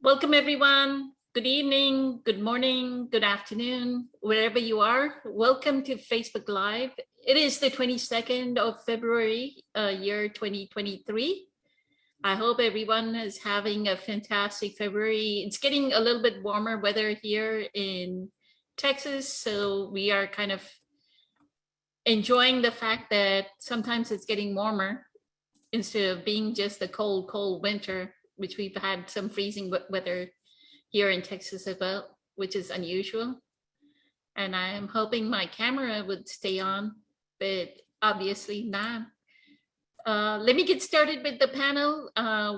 Welcome, everyone. Good evening, good morning, good afternoon, wherever you are. Welcome to Facebook Live. It is the 22nd of February, year 2023. I hope everyone is having a fantastic February. It's getting a little bit warmer weather here in Texas, so we are kind of enjoying the fact that sometimes it's getting warmer instead of being just a cold, cold winter, which we've had some freezing weather here in Texas as well, which is unusual. And I am hoping my camera would stay on, but obviously not. Let me get started with the panel.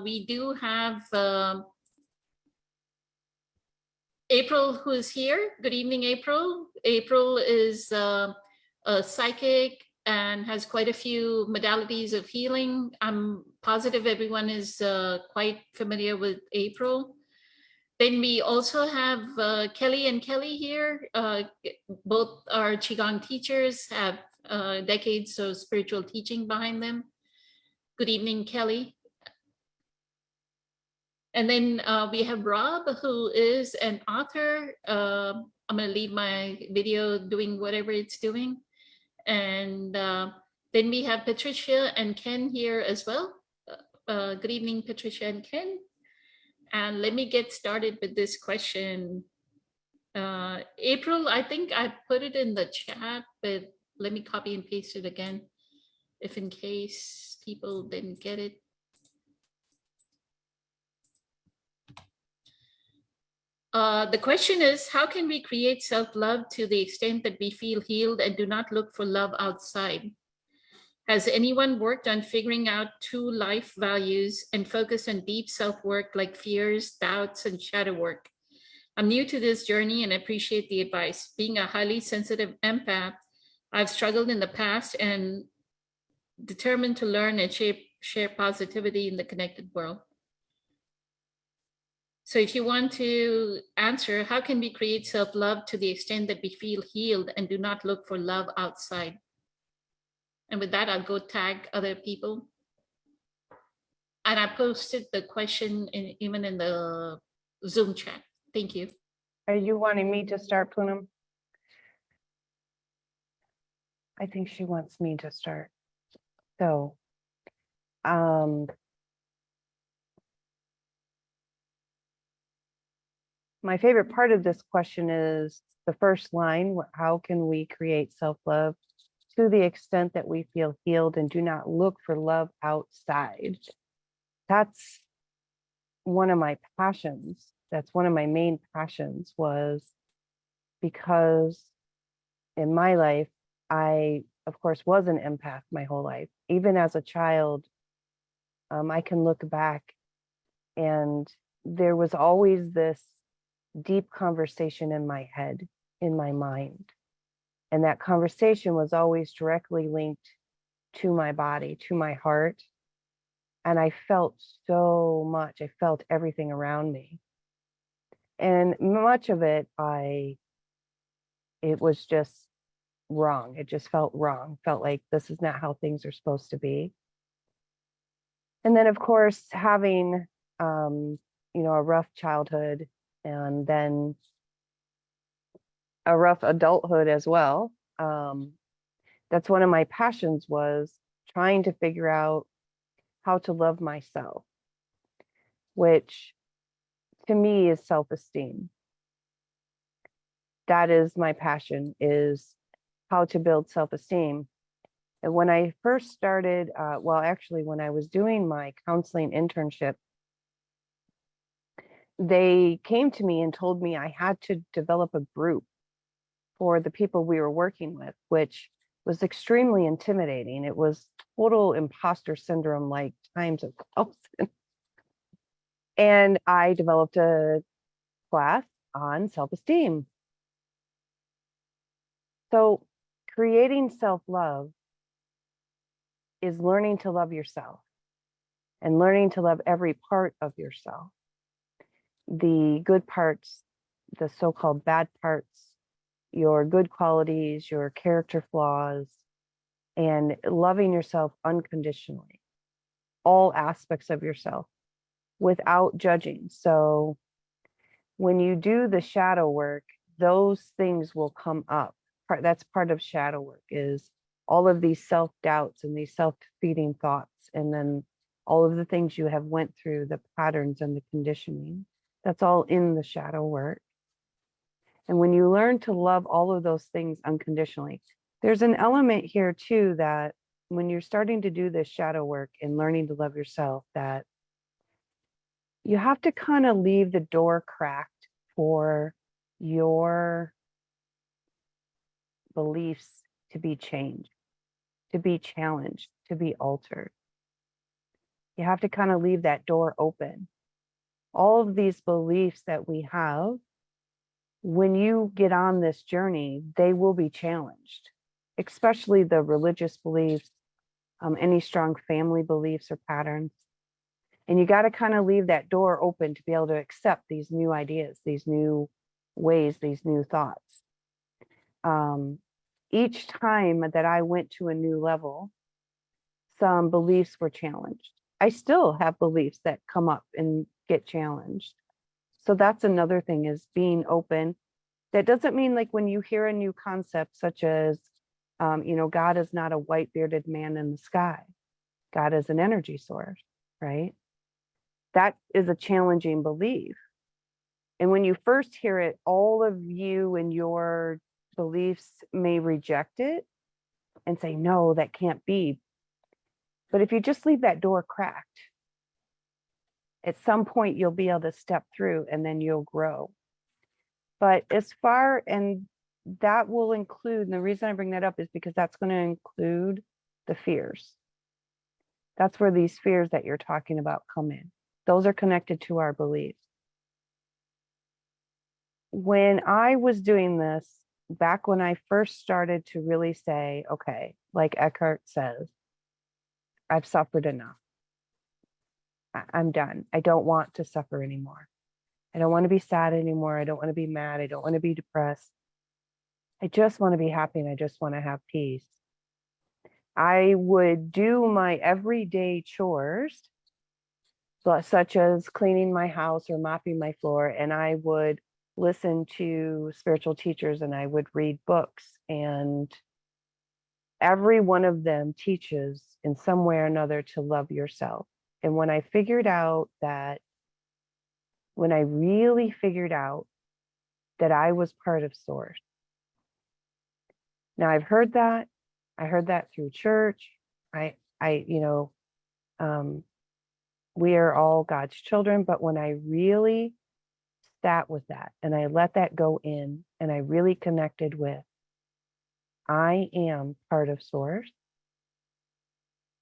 We do have April, who is here. Good evening, April. April is a psychic and has quite a few modalities of healing. I'm positive everyone is quite familiar with April. Then we also have Kelly and Kelly here. Both are Qigong teachers, have decades of spiritual teaching behind them. Good evening, Kelly. And then we have Rob, who is an author. I'm going to leave my video doing whatever it's doing. And then we have Patricia and Ken here as well. Good evening, Patricia and Ken. And let me get started with this question. April, I think I put it in the chat, but let me copy and paste it again, if in case people didn't get it. The question is, how can we create self-love to the extent that we feel healed and do not look for love outside? Has anyone worked on figuring out true life values and focused on deep self-work like fears, doubts, and shadow work? I'm new to this journey and appreciate the advice. Being a highly sensitive empath, I've struggled in the past and determined to learn and share positivity in the connected world. So if you want to answer, how can we create self-love to the extent that we feel healed and do not look for love outside? And with that, I'll go tag other people. And I posted the question even in the Zoom chat. Thank you. Are you wanting me to start, Poonam? I think she wants me to start. So, my favorite part of this question is the first line. How can we create self-love to the extent that we feel healed and do not look for love outside? That's one of my passions. That's one of my main passions, was because in my life, I, of course, was an empath my whole life. Even as a child, I can look back and there was always this deep conversation in my head, in my mind. And that conversation was always directly linked to my body, to my heart. And I felt so much. I felt everything around me. And much of it, it was just wrong. It just felt wrong. Felt like this is not how things are supposed to be. And then, of course, having, a rough childhood and then a rough adulthood as well. That's one of my passions, was trying to figure out how to love myself, which to me is self-esteem. That is my passion, is how to build self-esteem. And when I first started, when I was doing my counseling internship, they came to me and told me I had to develop a group for the people we were working with, which was extremely intimidating. It was total imposter syndrome, like times 1,000. And I developed a class on self-esteem. So creating self-love is learning to love yourself and learning to love every part of yourself. The good parts, the so-called bad parts, your good qualities, your character flaws, and loving yourself unconditionally, all aspects of yourself without judging. So When you do the shadow work, those things will come up. That's part of shadow work, is all of these self-doubts and these self-defeating thoughts, and then all of the things you have went through, the patterns and the conditioning. That's all in the shadow work. And when you learn to love all of those things unconditionally, there's an element here too, that when you're starting to do this shadow work and learning to love yourself, that you have to kind of leave the door cracked for your beliefs to be changed, to be challenged, to be altered. You have to kind of leave that door open. All of these beliefs that we have, when you get on this journey, they will be challenged, especially the religious beliefs, any strong family beliefs or patterns. And you got to kind of leave that door open to be able to accept these new ideas, these new ways, these new thoughts. Each time that I went to a new level, some beliefs were challenged. I still have beliefs that come up and get challenged. So that's another thing, is being open. That doesn't mean like when you hear a new concept, such as, God is not a white bearded man in the sky. God is an energy source, right? That is a challenging belief. And when you first hear it, all of you and your beliefs may reject it and say, no, that can't be. But if you just leave that door cracked, at some point you'll be able to step through and then you'll grow. But and that will include, and the reason I bring that up is because that's going to include the fears. That's where these fears that you're talking about come in. Those are connected to our beliefs. When I was doing this, back when I first started to really say, okay, like Eckhart says, I've suffered enough. I'm done. I don't want to suffer anymore. I don't want to be sad anymore. I don't want to be mad. I don't want to be depressed. I just want to be happy, and I just want to have peace. I would do my everyday chores, such as cleaning my house or mopping my floor, and I would listen to spiritual teachers and I would read books, and every one of them teaches in some way or another to love yourself. And when I really figured out that I was part of Source. Now I heard that through church. We are all God's children, but when I really sat with that and I let that go in and I really connected with, I am part of Source,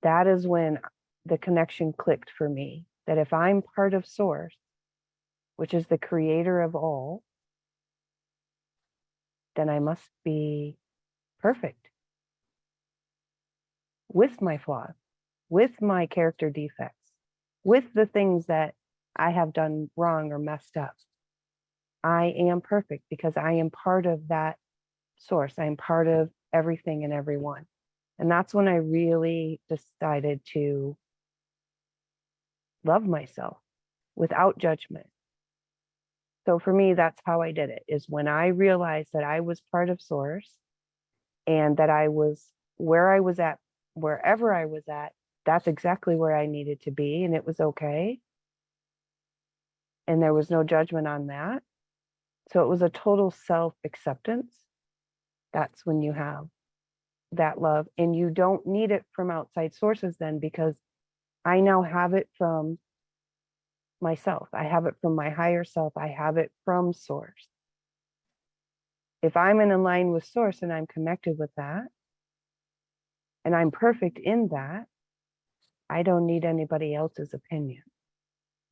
that is when the connection clicked for me, that if I'm part of Source, which is the creator of all, then I must be perfect with my flaws, with my character defects, with the things that I have done wrong or messed up. I am perfect because I am part of that Source. I am part of everything and everyone. And that's when I really decided to love myself without judgment. So for me, that's how I did it, is when I realized that I was part of Source and that I was where I was at, wherever I was at, that's exactly where I needed to be. And it was okay. And there was no judgment on that. So it was a total self-acceptance. That's when you have that love, and you don't need it from outside sources then, because I now have it from myself. I have it from my higher self. I have it from Source. If I'm in line with Source and I'm connected with that, and I'm perfect in that, I don't need anybody else's opinion.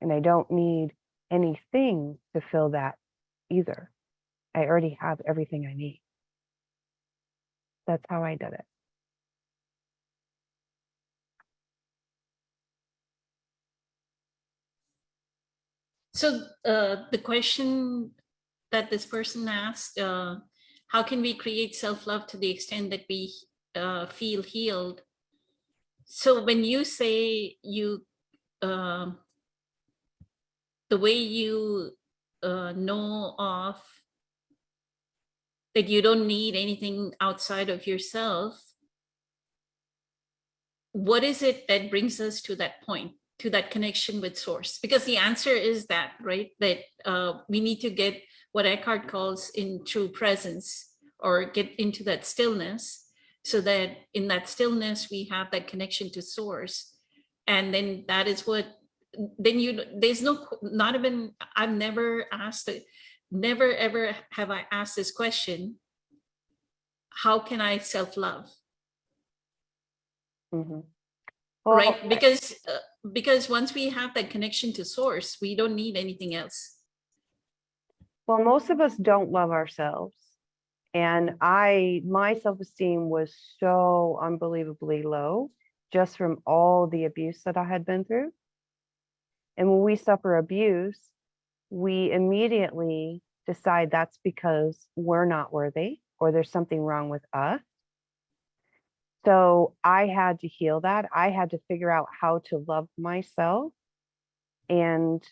And I don't need anything to fill that either. I already have everything I need. That's how I did it. So the question that this person asked, how can we create self-love to the extent that we feel healed? So when you say the way you know of that you don't need anything outside of yourself, what is it that brings us to that point, to that connection with source? Because the answer is that, right? That we need to get what Eckhart calls in true presence, or get into that stillness, so that in that stillness we have that connection to source. And then that is what, then there's no, not even, I've never asked it, never ever have I asked this question, how can I self-love? Mhm. Right? Well, Because once we have that connection to source, we don't need anything else. well, most of us don't love ourselves. And my self-esteem was so unbelievably low just from all the abuse that I had been through. And when we suffer abuse, we immediately decide that's because we're not worthy or there's something wrong with us. So I had to heal that. I had to figure out how to love myself. And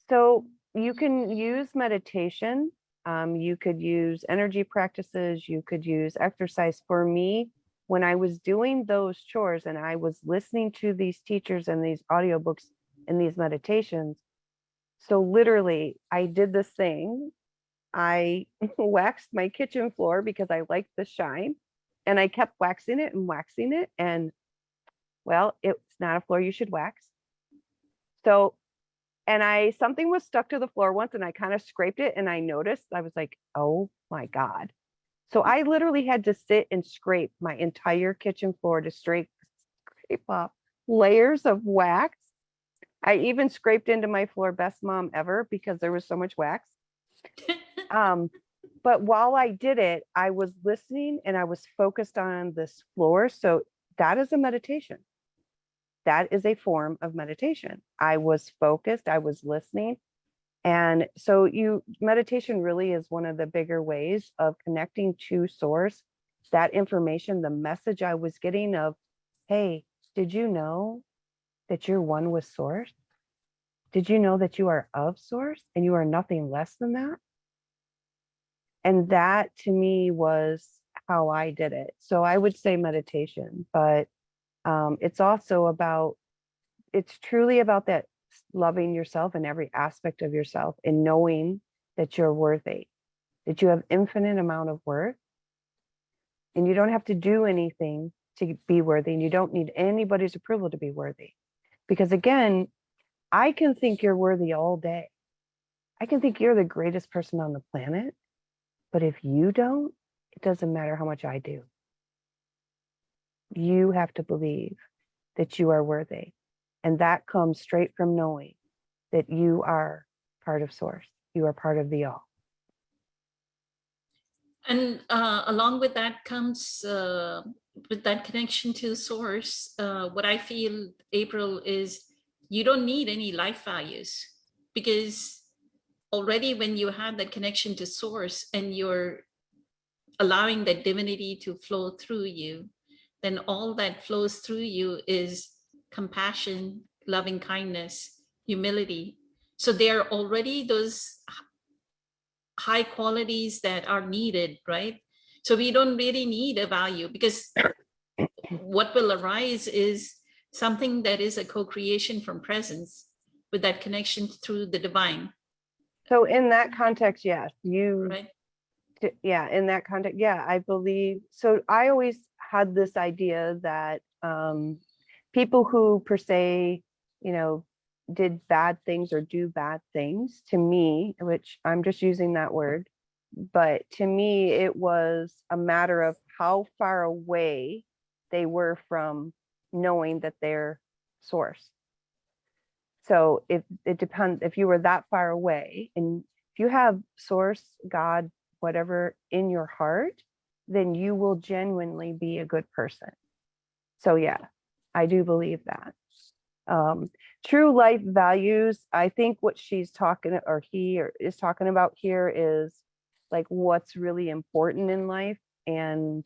so you can use meditation. You could use energy practices. You could use exercise. For me, when I was doing those chores and I was listening to these teachers and these audiobooks and these meditations, so literally I did this thing. I waxed my kitchen floor because I liked the shine, and I kept waxing it and waxing it. And well, it's not a floor you should wax. So, and something was stuck to the floor once and I kind of scraped it and I noticed, I was like, oh my God. So I literally had to sit and scrape my entire kitchen floor to scrape off layers of wax. I even scraped into my floor, best mom ever, because there was so much wax. But while I did it, I was listening and I was focused on this floor. So that is a meditation. That is a form of meditation. I was focused, I was listening. And so meditation really is one of the bigger ways of connecting to source. That information, the message I was getting of, hey, did you know that you're one with source? Did you know that you are of source and you are nothing less than that? And that to me was how I did it. So I would say meditation, but it's also about, it's truly about that loving yourself in every aspect of yourself and knowing that you're worthy, that you have infinite amount of worth, and you don't have to do anything to be worthy, and you don't need anybody's approval to be worthy. Because again, I can think you're worthy all day. I can think you're the greatest person on the planet, but if you don't, it doesn't matter how much I do. You have to believe that you are worthy. And that comes straight from knowing that you are part of source. You are part of the all. And along with that comes, with that connection to the source, what I feel, April, is you don't need any life values, because already when you have that connection to source and you're allowing that divinity to flow through you, then all that flows through you is compassion, loving kindness, humility. So there are already those high qualities that are needed, right? So we don't really need a value, because what will arise is something that is a co-creation from presence with that connection through the divine. So in that context, yes, Right. yeah, in that context, yeah, I believe. So I always had this idea that people who per se, did bad things or do bad things, to me, which I'm just using that word, but to me, it was a matter of how far away they were from knowing that they're source. So if it depends, if you were that far away and if you have source, God, whatever in your heart, then you will genuinely be a good person. So yeah, I do believe that. True life values, I think what she's talking, or he is talking about here, is like what's really important in life. And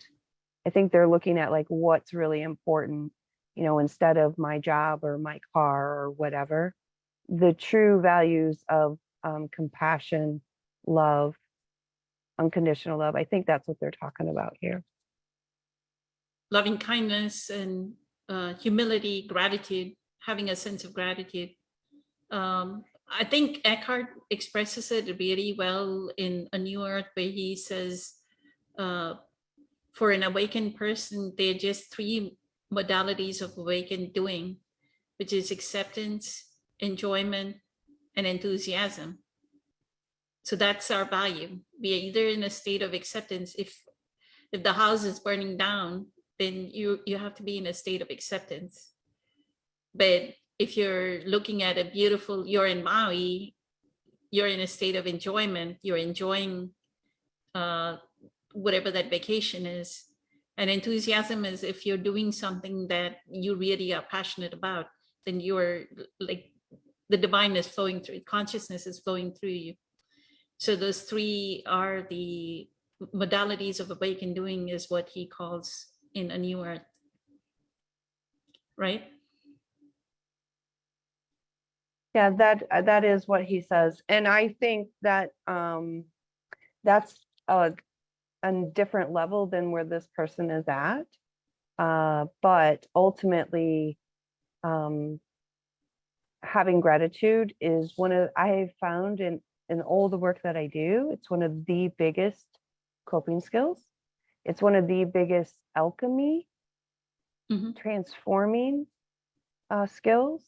I think they're looking at like what's really important, instead of my job or my car or whatever. the true values of compassion, love, unconditional love. I think that's what they're talking about here. Loving kindness and humility, gratitude, having a sense of gratitude. I think Eckhart expresses it really well in A New Earth, where he says, for an awakened person, there are just three modalities of awakened doing, which is acceptance, enjoyment, and enthusiasm. So that's our value. We are either in a state of acceptance. If the house is burning down, then you have to be in a state of acceptance. But if you're looking at a beautiful, you're in Maui, you're in a state of enjoyment, you're enjoying whatever that vacation is. And enthusiasm is if you're doing something that you really are passionate about, then you're like, the divine is flowing through, consciousness is flowing through you. So those three are the modalities of awakened doing, is what he calls in A New Earth. Right? Yeah, that is what he says. And I think that that's a different level than where this person is at. But ultimately, having gratitude is one of, I have found in all the work that I do, it's one of the biggest coping skills. It's one of the biggest alchemy, transforming skills.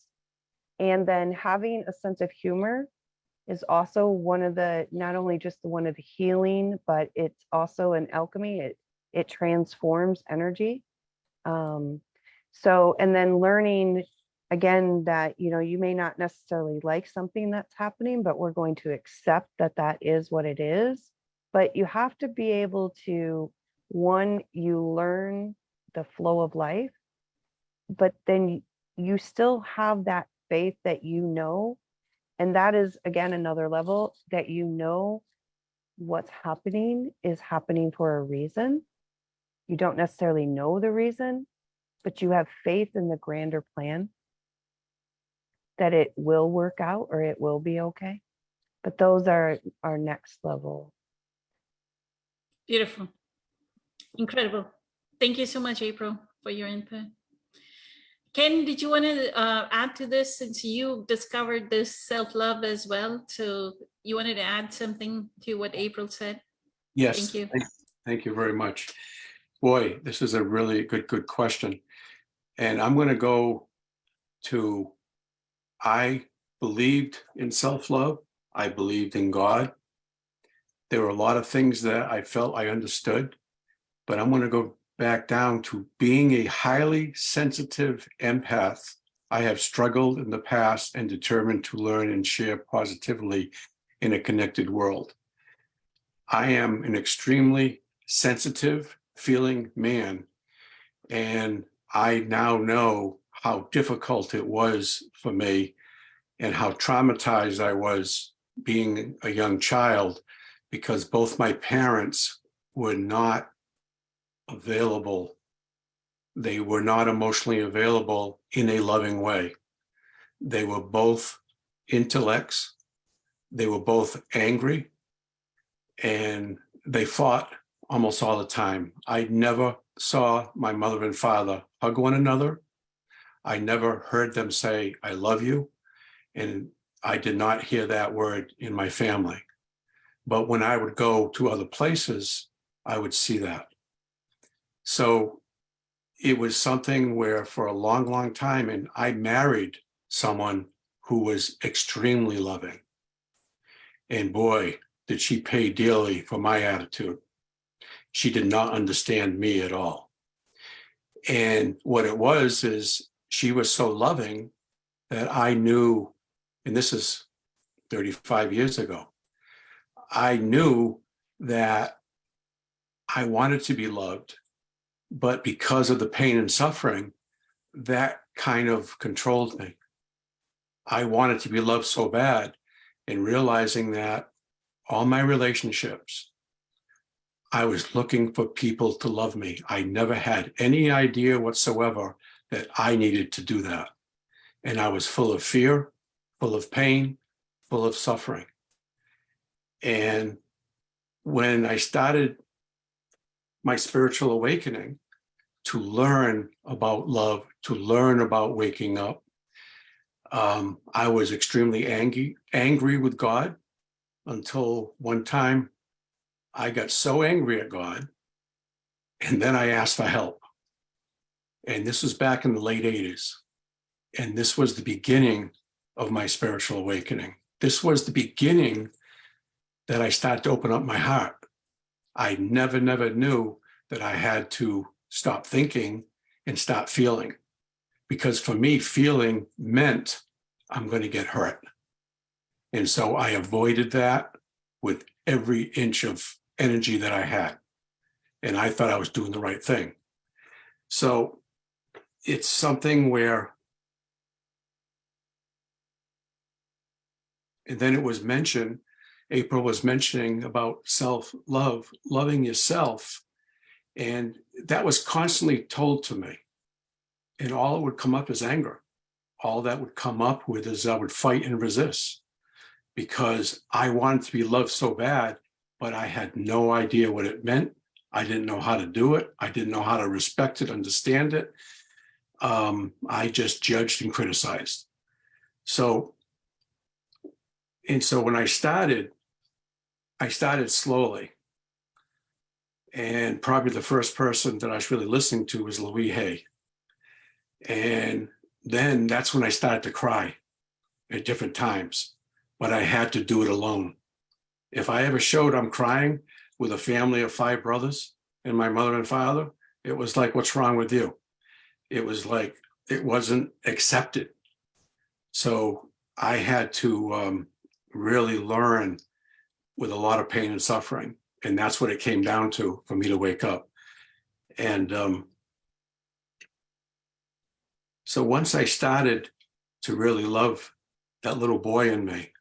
And then having a sense of humor is also one of the, not only just one of the healing, but it's also an alchemy. It transforms energy. So, and then learning again that, you know, you may not necessarily like something that's happening, but we're going to accept that that is what it is. But you have to be able to, one, you learn the flow of life, but then you still have that faith that you know, and that is again another level, that you know what's happening is happening for a reason. You don't necessarily know the reason, but you have faith in the grander plan that it will work out or it will be okay. But those are our next level. Beautiful. Incredible. Thank you so much, April, for your input. Ken, did you want to add to this, since you discovered this self-love as well? So you wanted to add something to what April said? Yes. Thank you. Thank you very much. Boy, this is a really good question. And I'm going to go to, I believed in self-love. I believed in God. There were a lot of things that I felt I understood, but I'm going to go back down to being a highly sensitive empath. I have struggled in the past and determined to learn and share positively in a connected world. I am an extremely sensitive feeling man, and I now know how difficult it was for me and how traumatized I was being a young child, because both my parents were not available. They were not emotionally available in a loving way. They were both intellects. They were both angry, and they fought almost all the time. I never saw my mother and father hug one another. I never heard them say, "I love you." And I did not hear that word in my family. But when I would go to other places, I would see that. So it was something where for a long time, and I married someone who was extremely loving. And boy, did she pay dearly for my attitude. She did not understand me at all. And what it was is she was so loving that I knew, and this is 35 years ago, I knew that I wanted to be loved, but because of the pain and suffering, that kind of controlled me. I wanted to be loved so bad, and realizing that all my relationships, I was looking for people to love me. I never had any idea whatsoever that I needed to do that. And I was full of fear, full of pain, full of suffering. And when I started my spiritual awakening to learn about love, to learn about waking up, I was extremely angry with God until one time I got so angry at God, and then I asked for help. And this was back in the late 80s. And this was the beginning of my spiritual awakening. This was the beginning that I started to open up my heart. I never knew that I had to stop thinking and start feeling. Because for me, feeling meant I'm going to get hurt. And so I avoided that with every inch of energy that I had. And I thought I was doing the right thing. So it's something where, and then it was mentioned, April was mentioning about self-love, loving yourself. And that was constantly told to me. And all it would come up is anger. All that would come up with is I would fight and resist because I wanted to be loved so bad, but I had no idea what it meant. I didn't know how to do it. I didn't know how to respect it, understand it. I just judged and criticized. So when I started slowly. And probably the first person that I was really listening to was Louise Hay. And then that's when I started to cry at different times, but I had to do it alone. If I ever showed I'm crying with a family of 5 brothers and my mother and father, it was like, what's wrong with you? It was like, it wasn't accepted. So I had to really learn with a lot of pain and suffering. And that's what it came down to for me to wake up. And so once I started to really love that little boy in me,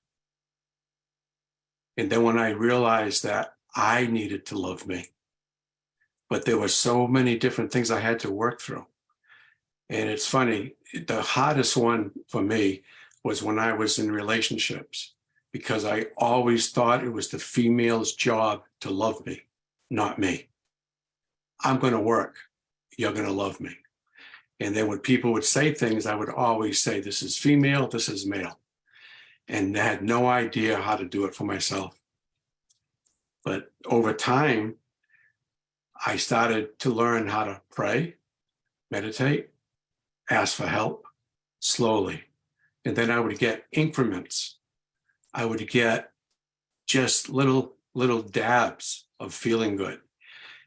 and then when I realized that I needed to love me, but there were so many different things I had to work through. And it's funny, the hardest one for me was when I was in relationships, because I always thought it was the female's job to love me, not me. I'm going to work. You're going to love me. And then when people would say things, I would always say, this is female, this is male. And I had no idea how to do it for myself. But over time, I started to learn how to pray, meditate, ask for help slowly. And then I would get increments. I would get just little dabs of feeling good.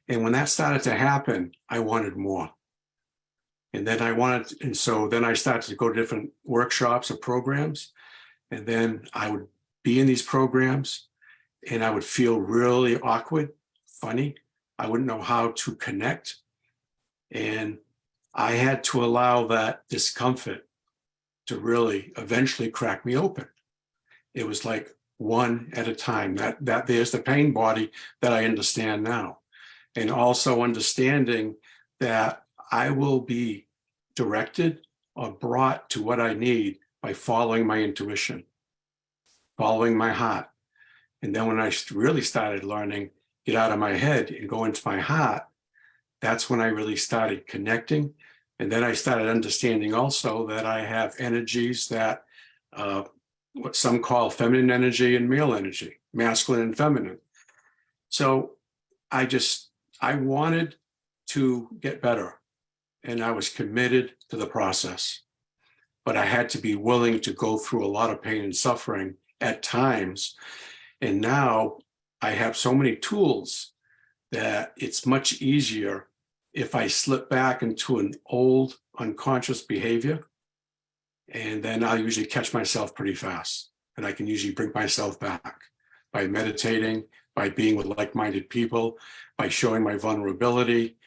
And when that started to happen, I wanted more. And then then I started to go to different workshops or programs. And then I would be in these programs and I would feel really awkward, funny. I wouldn't know how to connect. And I had to allow that discomfort to really eventually crack me open. It was like one at a time. That there's the pain body that I understand now. And also understanding that I will be directed or brought to what I need by following my intuition, following my heart. And then when I really started learning, get out of my head and go into my heart, that's when I really started connecting. And then I started understanding also that I have energies that what some call feminine energy and male energy, masculine and feminine. So I wanted to get better, and I was committed to the process. But I had to be willing to go through a lot of pain and suffering at times. And now I have so many tools that it's much easier if I slip back into an old unconscious behavior. And then I'll usually catch myself pretty fast. And I can usually bring myself back by meditating, by being with like-minded people, by showing my vulnerability.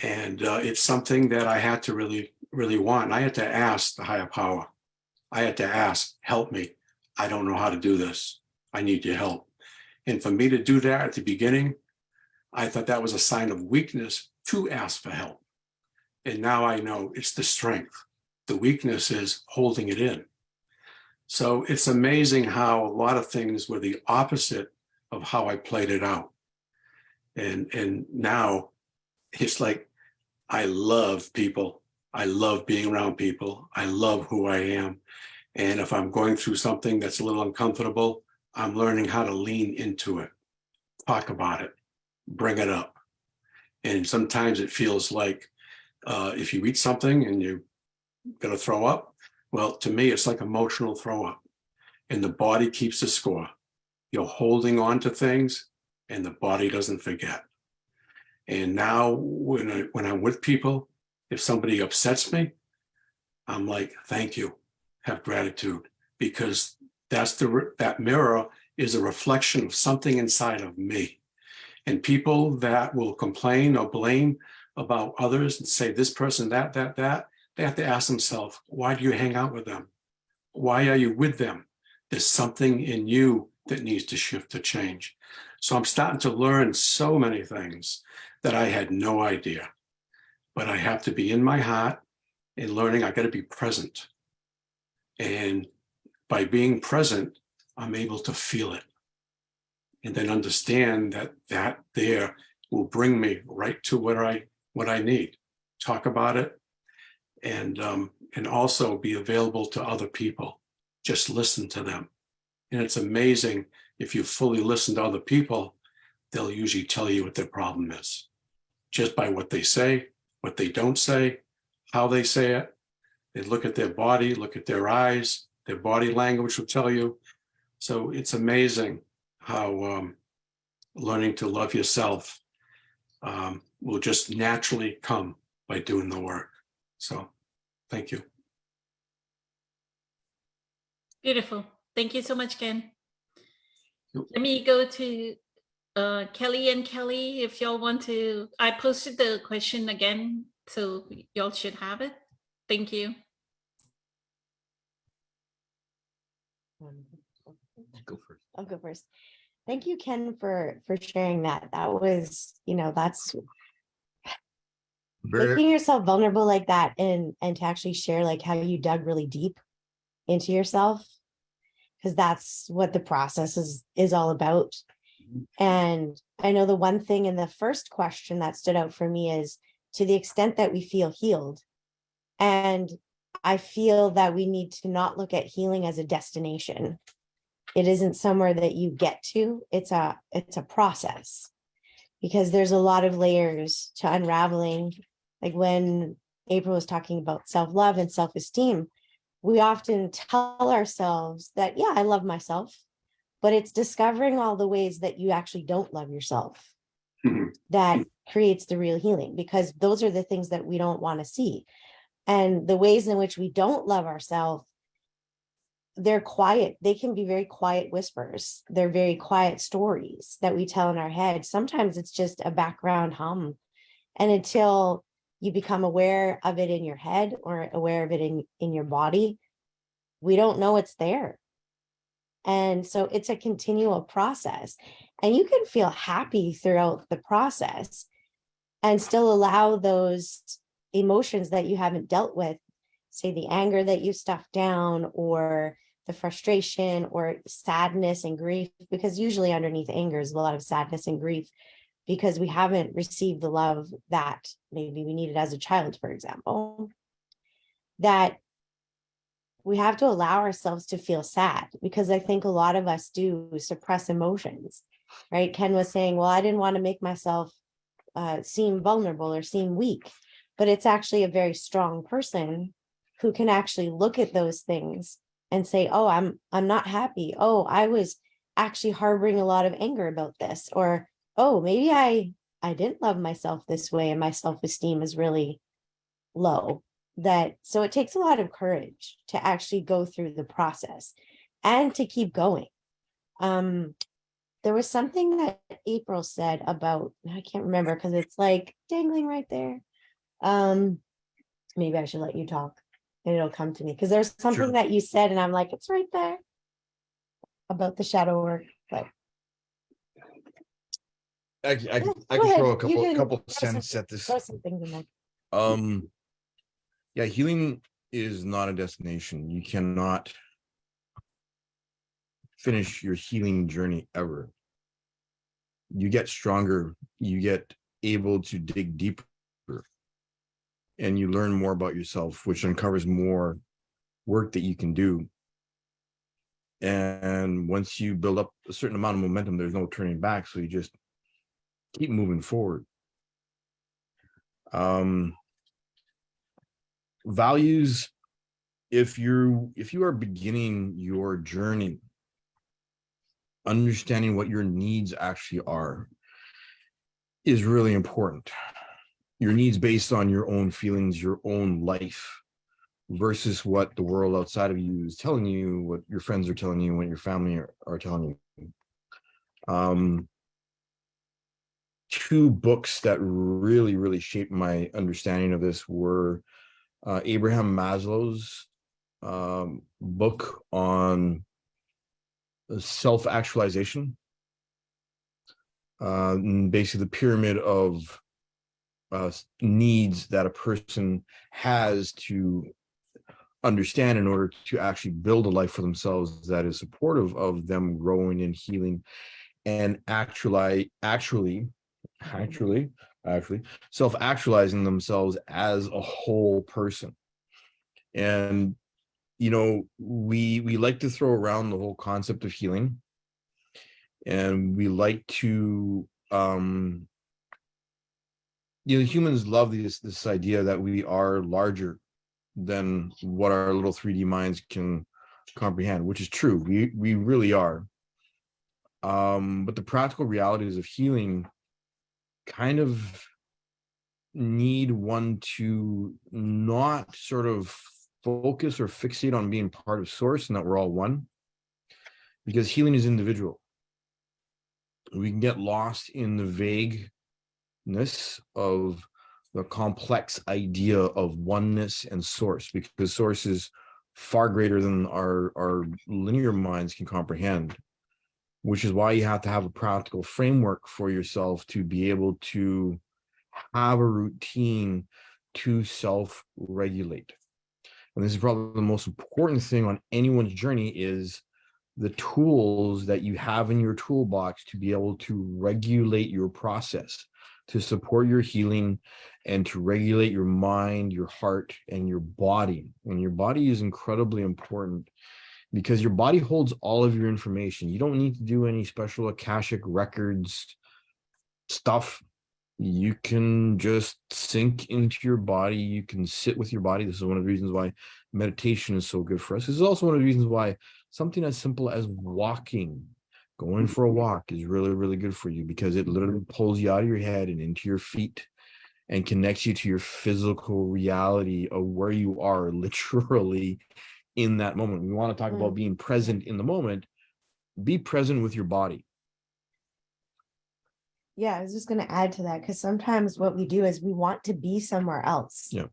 And it's something that I had to really want. I had to ask the higher power. I had to ask, help me. I don't know how to do this. I need your help. And for me to do that at the beginning, I thought that was a sign of weakness to ask for help. And now I know it's the strength. The weakness is holding it in. So it's amazing how a lot of things were the opposite of how I played it out. And now it's like, I love people. I love being around people. I love who I am. And if I'm going through something that's a little uncomfortable, I'm learning how to lean into it, talk about it, bring it up. And sometimes it feels like if you eat something and you're going to throw up, well, to me, it's like emotional throw up. And the body keeps the score. You're holding on to things and the body doesn't forget. And now when I'm with people, if somebody upsets me, I'm like, thank you, have gratitude, because that mirror is a reflection of something inside of me. And people that will complain or blame about others and say this person, that, they have to ask themselves, why do you hang out with them? Why are you with them? There's something in you that needs to shift to change. So I'm starting to learn so many things that I had no idea. But I have to be in my heart and learning. I got to be present. And by being present, I'm able to feel it. And then understand that there will bring me right to what I need. Talk about it, and also be available to other people. Just listen to them. And it's amazing, if you fully listen to other people, they'll usually tell you what their problem is. Just by what they say, what they don't say, how they say it. They look at their body, look at their eyes, their body language will tell you. So it's amazing how learning to love yourself will just naturally come by doing the work. So thank you. Beautiful. Thank you so much, Ken. Yep. Let me go to Kelly and Kelly, if y'all want to. I posted the question again, so y'all should have it. Thank you. Go first. I'll go first. Thank you, Ken, for sharing that. That was, that's making yourself vulnerable like that, and to actually share like how you dug really deep into yourself, because that's what the process is all about. And I know the one thing in the first question that stood out for me is, to the extent that we feel healed. And I feel that we need to not look at healing as a destination. It isn't somewhere that you get to. It's a process, because there's a lot of layers to unraveling. Like when April was talking about self-love and self-esteem, we often tell ourselves that, yeah, I love myself, but it's discovering all the ways that you actually don't love yourself that creates the real healing, because those are the things that we don't want to see. And the ways in which we don't love ourselves, they're quiet. They can be very quiet whispers. They're very quiet stories that we tell in our head. Sometimes it's just a background hum. And until you become aware of it in your head or aware of it in your body, we don't know it's there. And so it's a continual process. And you can feel happy throughout the process and still allow those emotions that you haven't dealt with, say the anger that you stuffed down, or the frustration or sadness and grief, because usually underneath anger is a lot of sadness and grief, because we haven't received the love that maybe we needed as a child, for example, that we have to allow ourselves to feel sad, because I think a lot of us do suppress emotions, right? Ken was saying, well, I didn't want to make myself seem vulnerable or seem weak, but it's actually a very strong person who can actually look at those things and say, oh, I'm not happy. Oh, I was actually harboring a lot of anger about this, or, oh, maybe I didn't love myself this way and my self-esteem is really low. So it takes a lot of courage to actually go through the process and to keep going. There was something that April said about, I can't remember because it's like dangling right there. Maybe I should let you talk and it'll come to me, because there's something that you said and I'm like, it's right there about the shadow work. But I can ahead. throw a couple Throw sentences at this. throw some things in there. Yeah, healing is not a destination. You cannot finish your healing journey ever. You get stronger, you get able to dig deeper, and you learn more about yourself, which uncovers more work that you can do. And once you build up a certain amount of momentum, there's no turning back. So you just keep moving forward. Values, if you are beginning your journey, understanding what your needs actually are is really important. Your needs based on your own feelings, your own life, versus what the world outside of you is telling you, what your friends are telling you, what your family are telling you. Two books that really shaped my understanding of this were Abraham Maslow's book on self-actualization, basically the pyramid of needs that a person has to understand in order to actually build a life for themselves that is supportive of them growing and healing and actually self-actualizing themselves as a whole person. And you know, we like to throw around the whole concept of healing, and we like to humans love this idea that we are larger than what our little 3D minds can comprehend, which is true. We really are. But the practical realities of healing kind of need one to not sort of focus or fixate on being part of source and that we're all one, because healing is individual. We can get lost in the vagueness of the complex idea of oneness and source, because source is far greater than our linear minds can comprehend, which is why you have to have a practical framework for yourself to be able to have a routine to self-regulate. And this is probably the most important thing on anyone's journey, is the tools that you have in your toolbox to be able to regulate your process, to support your healing, and to regulate your mind, your heart, and your body. And your body is incredibly important because your body holds all of your information. You don't need to do any special Akashic records stuff. You can just sink into your body. You can sit with your body. This is one of the reasons why meditation is so good for us. This is also one of the reasons why something as simple as going for a walk is really good for you, because it literally pulls you out of your head and into your feet and connects you to your physical reality of where you are literally in that moment. We want to talk about being present in the moment. Be present with your body. Yeah, I was just going to add to that, because sometimes what we do is we want to be somewhere else. Yeah.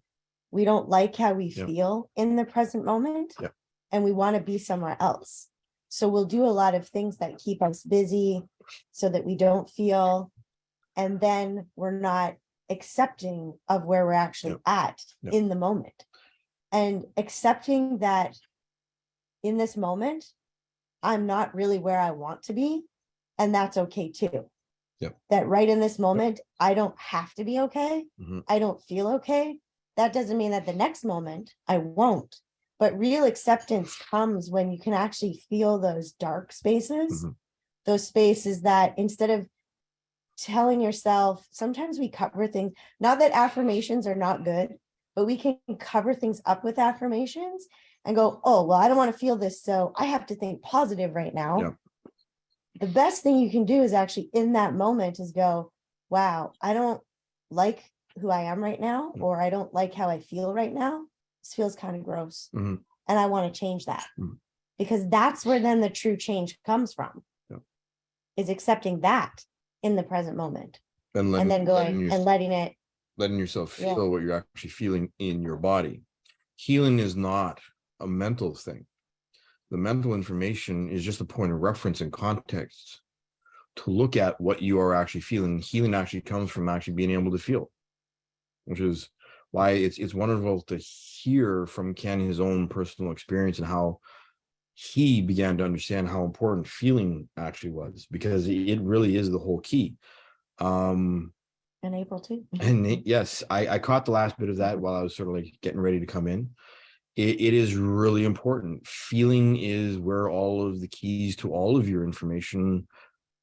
We don't like how we Yeah. feel in the present moment. Yeah. And we want to be somewhere else. So we'll do a lot of things that keep us busy so that we don't feel, and then we're not accepting of where we're actually at in the moment, and accepting that in this moment, I'm not really where I want to be. And that's okay too. That right in this moment, I don't have to be okay. I don't feel okay. That doesn't mean that the next moment I won't. But real acceptance comes when you can actually feel those dark spaces, those spaces that instead of telling yourself, sometimes we cover things, not that affirmations are not good, but we can cover things up with affirmations and go, oh, well, I don't want to feel this, so I have to think positive right now. Yeah. The best thing you can do is actually in that moment is go, wow, I don't like who I am right now, or I don't like how I feel right now. This feels kind of gross. And I want to change that, because that's where then the true change comes from, is accepting that in the present moment, and then going and letting yourself feel what you're actually feeling in your body. Healing is not a mental thing. The mental information is just a point of reference and context to look at what you are actually feeling. Healing actually comes from actually being able to feel, which is why it's wonderful to hear from Ken his own personal experience and how he began to understand how important feeling actually was, because it really is the whole key. And April too. Yes, I caught the last bit of that while I was sort of like getting ready to come in. It is really important. Feeling is where all of the keys to all of your information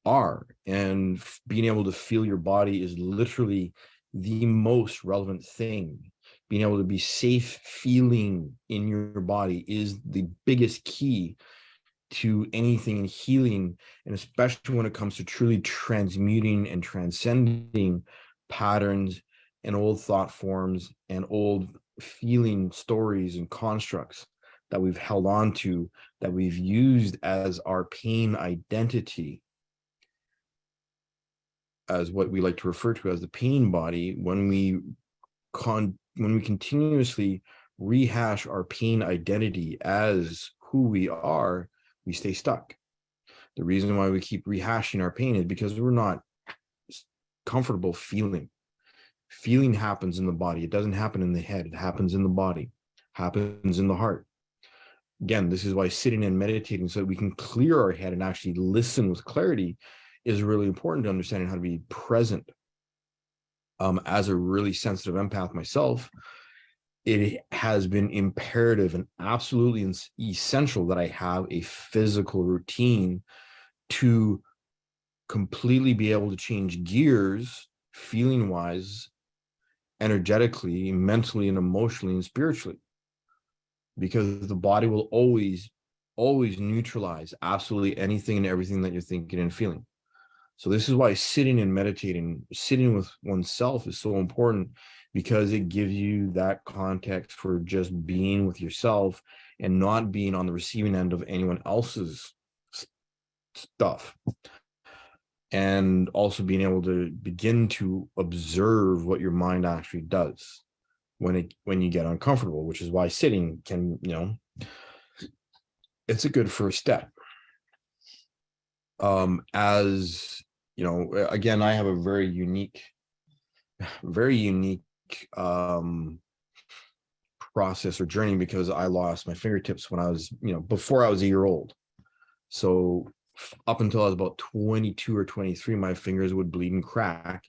are, and being able to feel your body is literally the most relevant thing. Being able to be safe feeling in your body is the biggest key to anything in healing, and especially when it comes to truly transmuting and transcending patterns and old thought forms and old feeling stories and constructs that we've held on to, that we've used as our pain identity, as what we like to refer to as the pain body. When we continuously rehash our pain identity as who we are, we stay stuck. The reason why we keep rehashing our pain is because we're not comfortable feeling. Feeling happens in the body. It doesn't happen in the head. It happens in the body, happens in the heart. Again, this is why sitting and meditating so that we can clear our head and actually listen with clarity is really important to understanding how to be present. As a really sensitive empath myself, it has been imperative and absolutely essential that I have a physical routine to completely be able to change gears, feeling wise, energetically, mentally, and emotionally, and spiritually. Because the body will always neutralize absolutely anything and everything that you're thinking and feeling. So this is why sitting and meditating, sitting with oneself is so important, because it gives you that context for just being with yourself and not being on the receiving end of anyone else's stuff. And also being able to begin to observe what your mind actually does when you get uncomfortable, which is why sitting can, it's a good first step. As you know, again, I have a very unique process or journey, because I lost my fingertips when I was, before I was a year old. So up until I was about 22 or 23, my fingers would bleed and crack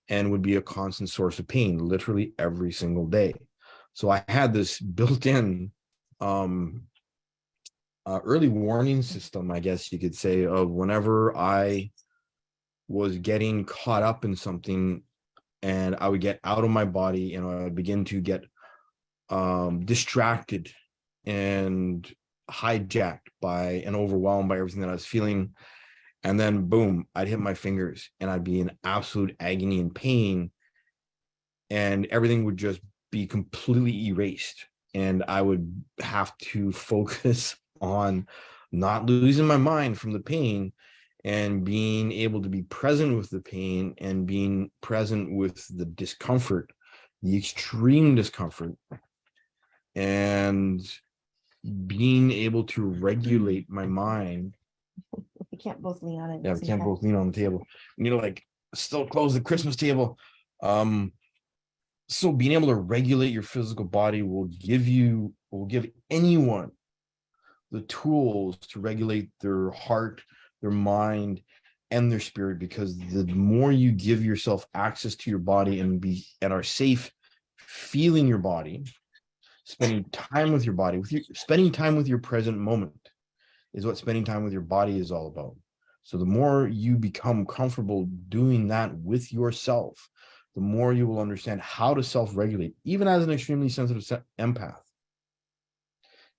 and would be a constant source of pain literally every single day. So I had this built-in early warning system, I guess you could say, of whenever I was getting caught up in something and I would get out of my body and I would begin to get distracted and hijacked by and overwhelmed by everything that I was feeling. And then boom, I'd hit my fingers and I'd be in absolute agony and pain, and everything would just be completely erased. And I would have to focus on not losing my mind from the pain and being able to be present with the pain and being present with the discomfort, the extreme discomfort, and being able to regulate my mind. We can't both lean on it. Yeah, we can't both lean on the table. We need to like still close the Christmas table. So being able to regulate your physical body will give anyone the tools to regulate their heart, their mind, and their spirit, because the more you give yourself access to your body and are safe feeling your body, spending time with your body, spending time with your present moment is what spending time with your body is all about. So the more you become comfortable doing that with yourself, the more you will understand how to self-regulate, even as an extremely sensitive empath,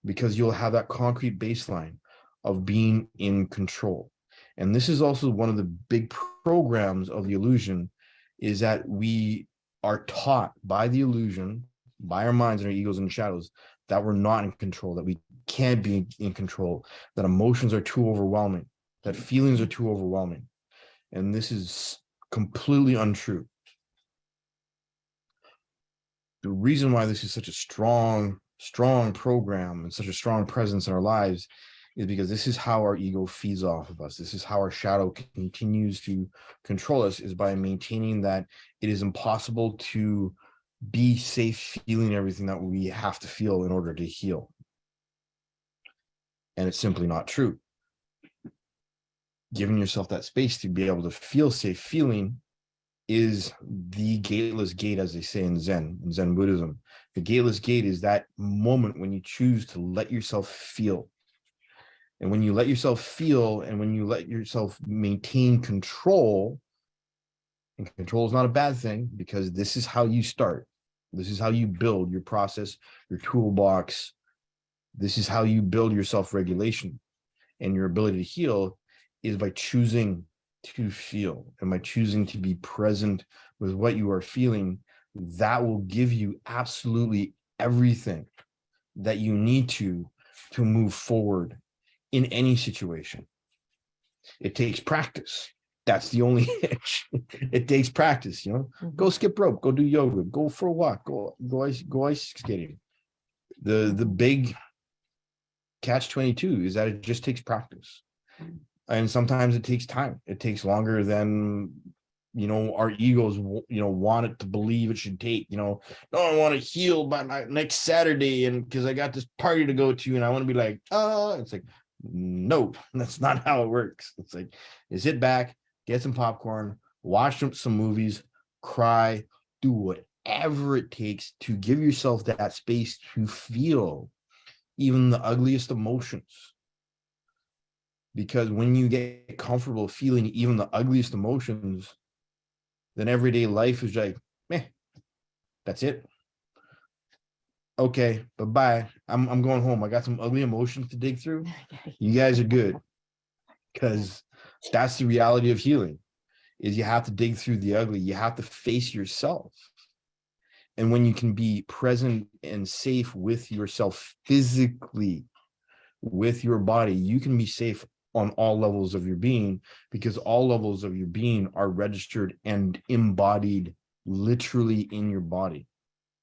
because you'll have that concrete baseline of being in control. And this is also one of the big programs of the illusion, is that we are taught by the illusion, by our minds and our egos and shadows, that we're not in control, that we can't be in control, that emotions are too overwhelming, that feelings are too overwhelming. And this is completely untrue. The reason why this is such a strong program and such a strong presence in our lives is because this is how our ego feeds off of us. This is how our shadow continues to control us, is by maintaining that it is impossible to be safe feeling everything that we have to feel in order to heal. and it's simply not true. Giving yourself that space to be able to feel safe feeling is the gateless gate, as they say in Zen Buddhism. The gateless gate is that moment when you choose to let yourself feel. And when you let yourself feel, and when you let yourself maintain control, and control is not a bad thing, because this is how you start. This is how you build your process, your toolbox. This is how you build your self-regulation and your ability to heal, is by choosing to feel and by choosing to be present with what you are feeling. That will give you absolutely everything that you need to move forward in any situation. It takes practice. That's the only hitch. It takes practice, you know. Go skip rope, go do yoga, go for a walk, go ice skating. The big catch-22 is that it just takes practice. And sometimes it takes time. It takes longer than, you know, our egos, you know, want it to believe it should take. You know, no, I want to heal by next Saturday, and because I got this party to go to, and I want to be like, it's like, no, that's not how it works. It's like, sit back, get some popcorn, watch some movies, cry, do whatever it takes to give yourself that space to feel even the ugliest emotions. Because when you get comfortable feeling even the ugliest emotions, then everyday life is like, meh, that's it. Okay, bye-bye. I'm going home. I got some ugly emotions to dig through. You guys are good. Because that's the reality of healing, is you have to dig through the ugly. You have to face yourself. And when you can be present and safe with yourself physically, with your body, you can be safe on all levels of your being, because all levels of your being are registered and embodied literally in your body.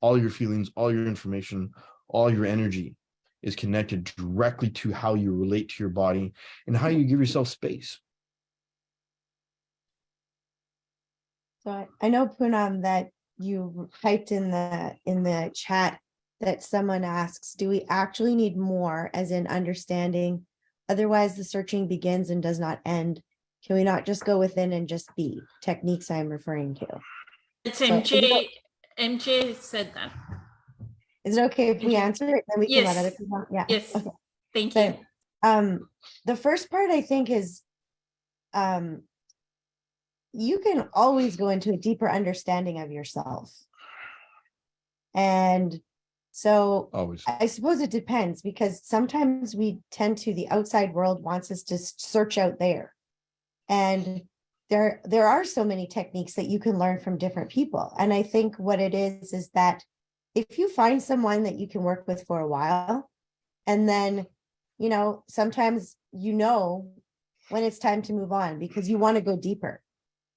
All your feelings, all your information, all your energy is connected directly to how you relate to your body and how you give yourself space. So I know, Poonam, that you typed in the chat that someone asks, do we actually need more, as in understanding? Otherwise, the searching begins and does not end. Can we not just go within and just be? Techniques I'm referring to. It's So, MJ said that. Is it okay if we MJ. answer it? Then we can let other Yes. people. Yeah. Yes. Okay. Thank you. So, the first part, I think, is you can always go into a deeper understanding of yourself. And so Always. I suppose it depends, because sometimes we tend to, the outside world wants us to search out there. And there are so many techniques that you can learn from different people. And I think what it is that if you find someone that you can work with for a while, and then, you know, sometimes you know when it's time to move on because you want to go deeper.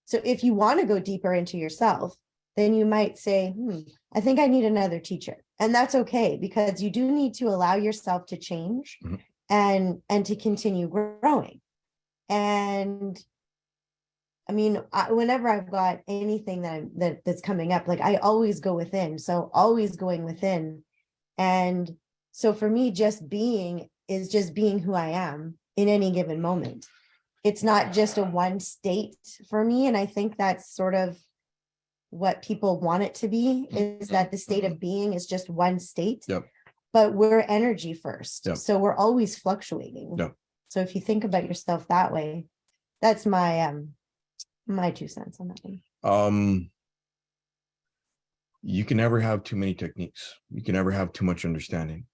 So if you want to go deeper into yourself, then you might say, I think I need another teacher. And that's okay, because you do need to allow yourself to change and to continue growing. And I mean, whenever I've got anything that's coming up, like I always go within. So always going within. And so for me, just being is just being who I am in any given moment. It's not just a one state for me. And I think that's sort of what people want it to be, is that the state of being is just one state. Yep. But we're energy first. Yep. So we're always fluctuating. Yep. So if you think about yourself that way, that's my my 2 cents on that one. You can never have too many techniques. You can never have too much understanding.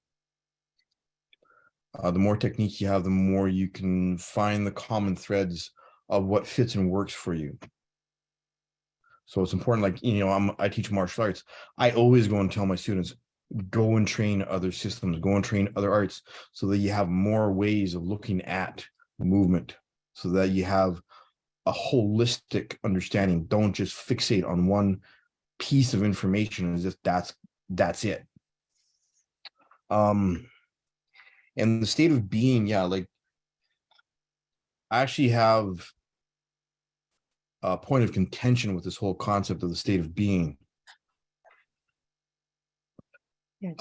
The more techniques you have, the more you can find the common threads of what fits and works for you. So it's important, like, you know, I teach martial arts. I always go and tell my students, go and train other systems, go and train other arts, so that you have more ways of looking at movement, so that you have a holistic understanding. Don't just fixate on one piece of information as if that's it. And the state of being, yeah, like I actually have a point of contention with this whole concept of the state of being. Yeah.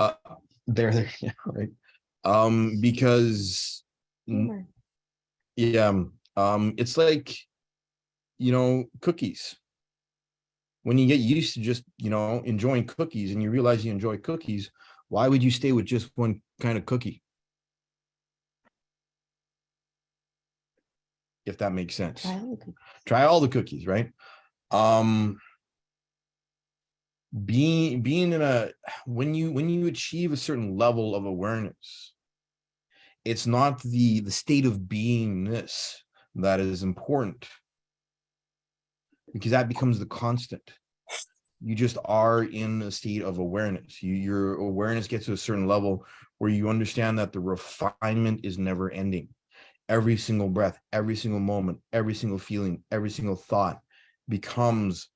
Yeah, right. Because Humor. Yeah. It's like, cookies. When you get used to just, enjoying cookies and you realize you enjoy cookies, why would you stay with just one kind of cookie? If that makes sense. Try all the cookies, right? Being in when you achieve a certain level of awareness, it's not the state of beingness that is important, because that becomes the constant. You just are in a state of awareness. Your awareness gets to a certain level where you understand that the refinement is never ending. Every single breath, every single moment, every single feeling, every single thought becomes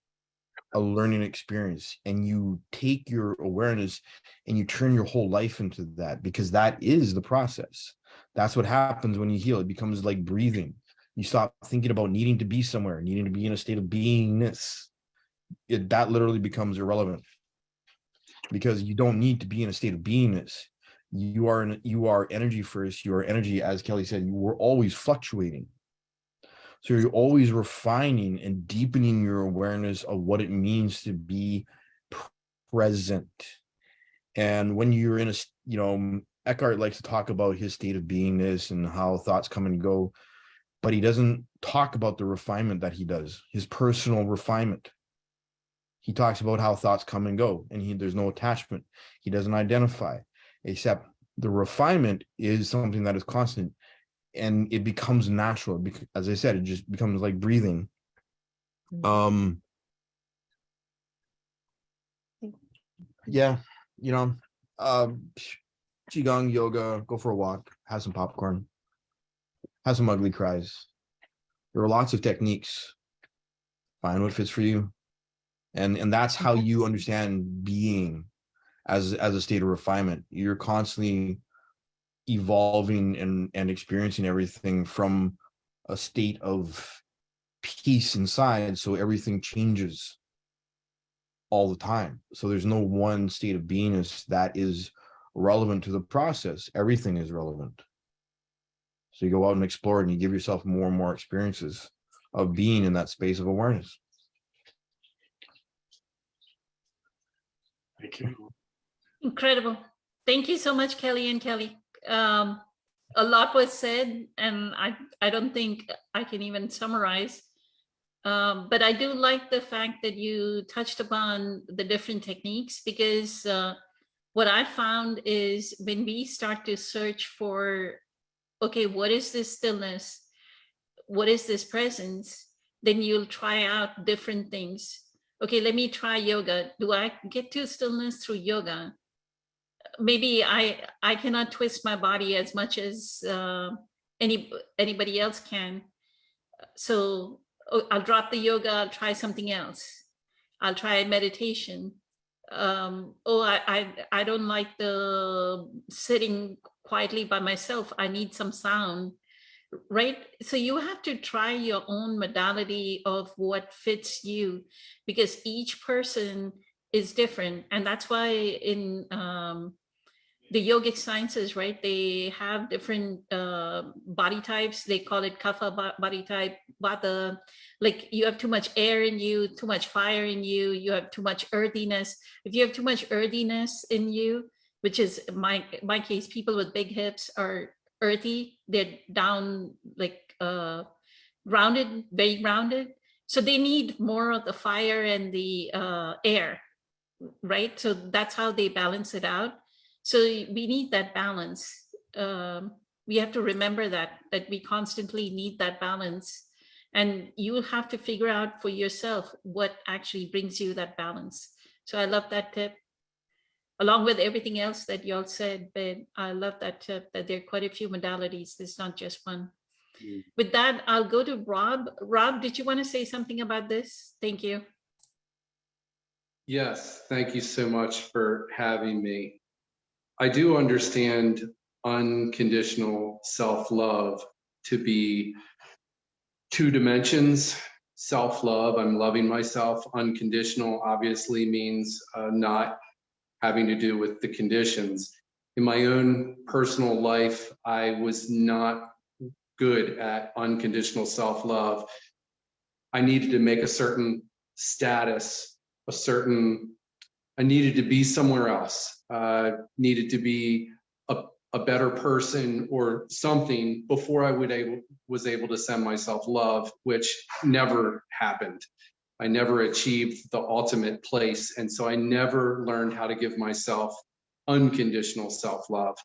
a learning experience, and you take your awareness and you turn your whole life into that, because that is the process. That's what happens when you heal. It becomes like breathing. You stop thinking about needing to be somewhere, needing to be in a state of beingness. That literally becomes irrelevant, because you don't need to be in a state of beingness. You are energy first. You are energy, as Kelly said. You were always fluctuating. So you're always refining and deepening your awareness of what it means to be present. And when you're in Eckhart likes to talk about his state of beingness and how thoughts come and go, but he doesn't talk about the refinement that he does, his personal refinement. He talks about how thoughts come and go, and there's no attachment. He doesn't identify, except the refinement is something that is constant. And it becomes natural, because, as I said, it just becomes like breathing. Yeah, qigong, yoga, go for a walk, have some popcorn, have some ugly cries. There are lots of techniques. Find what fits for you, and that's how you understand being as a state of refinement. You're constantly evolving and experiencing everything from a state of peace inside, so everything changes all the time. So there's no one state of beingness that is relevant to the process. Everything is relevant. So you go out and explore, and you give yourself more and more experiences of being in that space of awareness. Thank you. Incredible. Thank you so much, Kelly and Kelly. A lot was said, and I don't think I can even summarize. But I do like the fact that you touched upon the different techniques, because what I found is when we start to search for, okay, what is this stillness? What is this presence? Then you'll try out different things. Okay, let me try yoga. Do I get to stillness through yoga? Maybe I cannot twist my body as much as anybody else can. So I'll drop the yoga, I'll try something else. I'll try meditation. I don't like the sitting quietly by myself. I need some sound, right? So you have to try your own modality of what fits you, because each person is different. And that's why in the yogic sciences, right, they have different body types. They call it kapha body type, vata. Like you have too much air in you, too much fire in you, you have too much earthiness. If you have too much earthiness in you, which is my case, people with big hips are earthy. They're down, like rounded, very rounded. So they need more of the fire and the air, right? So that's how they balance it out. So we need that balance. We have to remember that we constantly need that balance, and you have to figure out for yourself what actually brings you that balance. So I love that tip, along with everything else that y'all said, but I love that tip, that there are quite a few modalities. There's not just one. With that, I'll go to Rob. Rob, did you want to say something about this? Thank you. Yes, thank you so much for having me. I do understand unconditional self-love to be two dimensions. Self-love, I'm loving myself. Unconditional obviously means not having to do with the conditions. In my own personal life, I was not good at unconditional self-love, I needed to make a certain status, I needed to be somewhere else, needed to be a better person or something before I was able to send myself love, which never happened. I never achieved the ultimate place. And so I never learned how to give myself unconditional self-love.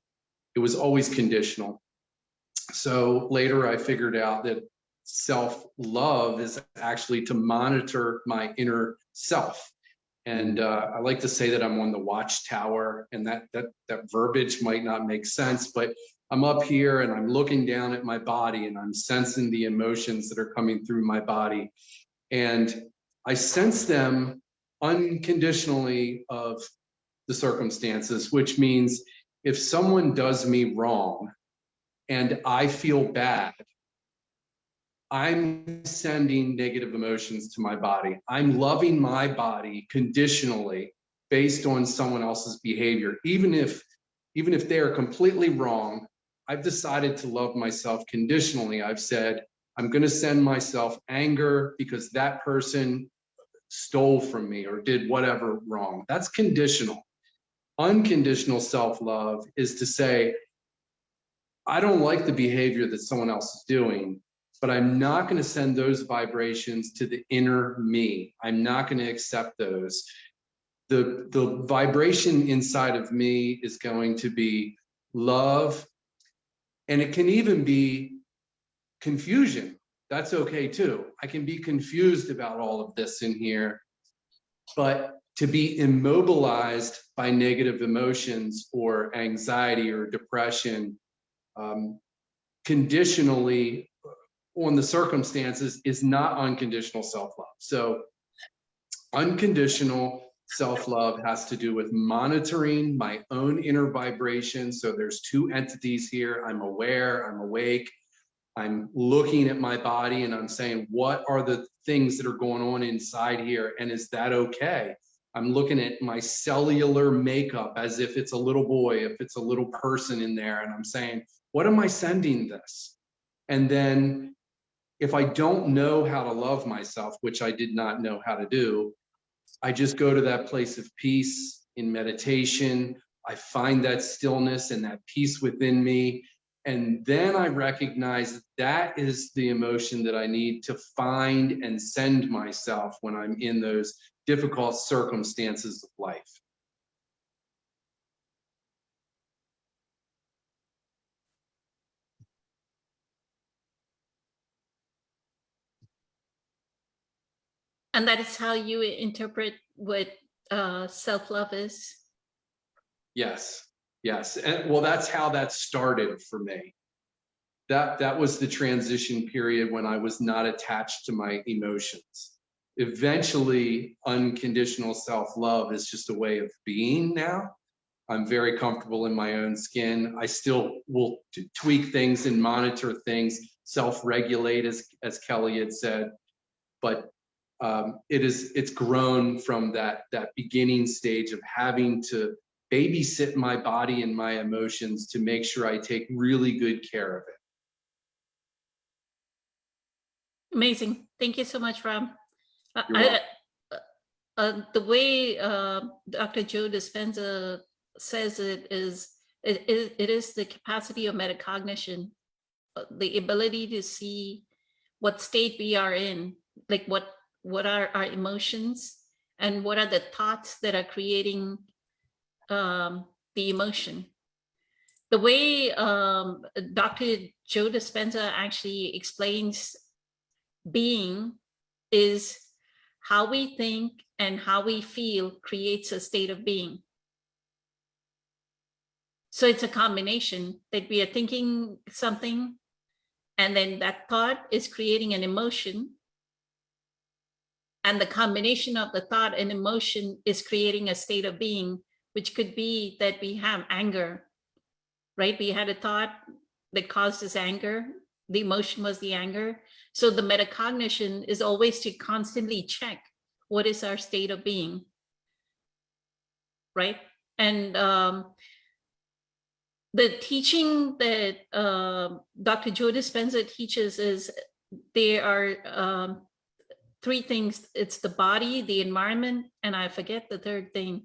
It was always conditional. So later I figured out that self-love is actually to monitor my inner self. And I like to say that I'm on the watchtower, and that verbiage might not make sense, but I'm up here and I'm looking down at my body and I'm sensing the emotions that are coming through my body. And I sense them unconditionally of the circumstances, which means if someone does me wrong and I feel bad, I'm sending negative emotions to my body. I'm loving my body conditionally based on someone else's behavior. Even if they are completely wrong, I've decided to love myself conditionally. I've said, I'm going to send myself anger because that person stole from me or did whatever wrong. That's conditional. Unconditional self-love is to say, I don't like the behavior that someone else is doing, but I'm not going to send those vibrations to the inner me. I'm not going to accept those. The vibration inside of me is going to be love, and it can even be confusion. That's okay too. I can be confused about all of this in here, but to be immobilized by negative emotions or anxiety or depression, conditionally on the circumstances is not unconditional self-love. So unconditional self-love has to do with monitoring my own inner vibration. So there's two entities here. I'm aware, I'm awake, I'm looking at my body and I'm saying, what are the things that are going on inside here? And is that okay? I'm looking at my cellular makeup as if it's a little boy, if it's a little person in there. And I'm saying, what am I sending this? And then if I don't know how to love myself, which I did not know how to do, I just go to that place of peace in meditation. I find that stillness and that peace within me. And then I recognize that is the emotion that I need to find and send myself when I'm in those difficult circumstances of life. And that is how you interpret what self-love is? Yes, yes. And well, that's how that started for me. That was the transition period when I was not attached to my emotions. Eventually, unconditional self-love is just a way of being now. I'm very comfortable in my own skin. I still will tweak things and monitor things, self-regulate, as Kelly had said, but it's grown from that beginning stage of having to babysit my body and my emotions to make sure I take really good care of it. Amazing. Thank you so much, Ram. You're The way Dr. Joe Dispenza says it is the capacity of metacognition, the ability to see what state we are in, like what are our emotions and what are the thoughts that are creating the emotion. The way Dr. Joe Dispenza actually explains being is how we think and how we feel creates a state of being. So it's a combination that we are thinking something, and then that thought is creating an emotion. And the combination of the thought and emotion is creating a state of being, which could be that we have anger, right? We had a thought that caused us anger. The emotion was the anger. So the metacognition is always to constantly check what is our state of being, right? And the teaching that Dr. Joe Dispenza teaches is there are three things. It's the body, the environment, and I forget the third thing,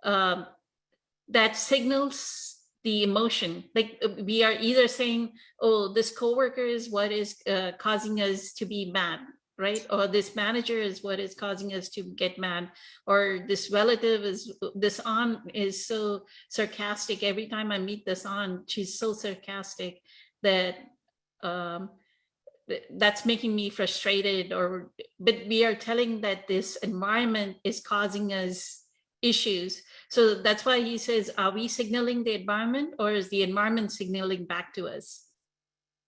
that signals the emotion. Like we are either saying, oh, this coworker is what is causing us to be mad, right? Or this manager is what is causing us to get mad, or this relative is, this aunt is so sarcastic. Every time I meet this aunt, she's so sarcastic that that's making me frustrated. Or, but we are telling that this environment is causing us issues. So that's why he says, are we signaling the environment, or is the environment signaling back to us?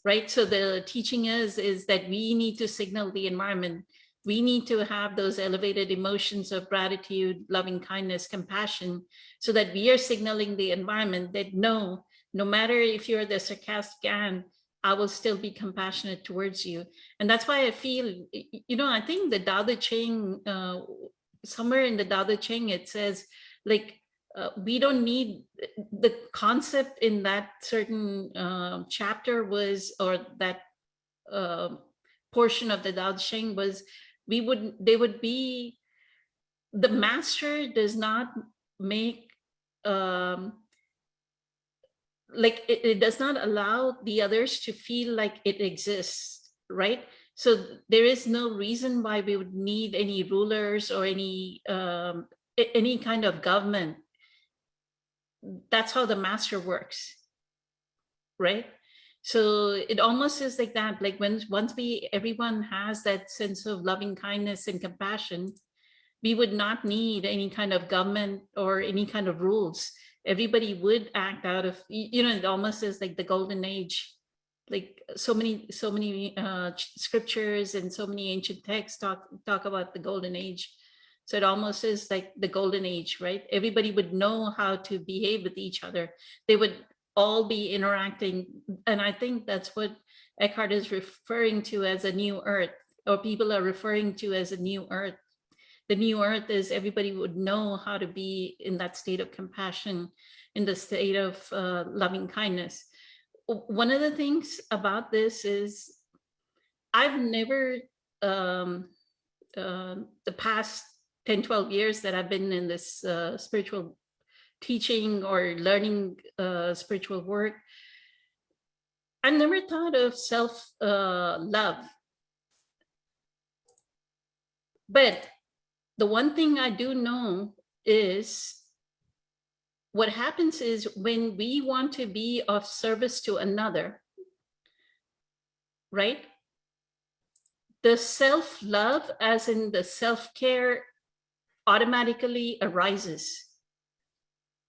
Right. So the teaching is that we need to signal the environment. We need to have those elevated emotions of gratitude, loving kindness, compassion, so that we are signaling the environment that no matter if you're the sarcastic aunt, I will still be compassionate towards you. And that's why I feel, I think the Tao Te Ching, somewhere in the Tao Te Ching, it says, like, we don't need, the concept in that certain chapter was, or that portion of the Tao Te Ching was, the master does not make, like it does not allow the others to feel like it exists, right? So there is no reason why we would need any rulers or any kind of government. That's how the master works, right? So it almost is like that, like once everyone has that sense of loving kindness and compassion, we would not need any kind of government or any kind of rules. Everybody would act out of, it almost is like the golden age. Like so many scriptures and so many ancient texts talk about the golden age. So it almost is like the golden age, right? Everybody would know how to behave with each other. They would all be interacting. And I think that's what Eckhart is referring to as a new earth, or people are referring to as a new earth. The new earth is everybody would know how to be in that state of compassion, in the state of loving kindness. One of the things about this is I've never, the past 10, 12 years that I've been in this spiritual teaching or learning spiritual work, I never thought of self-love. But the one thing I do know is what happens is when we want to be of service to another, right? The self-love, as in the self-care, automatically arises.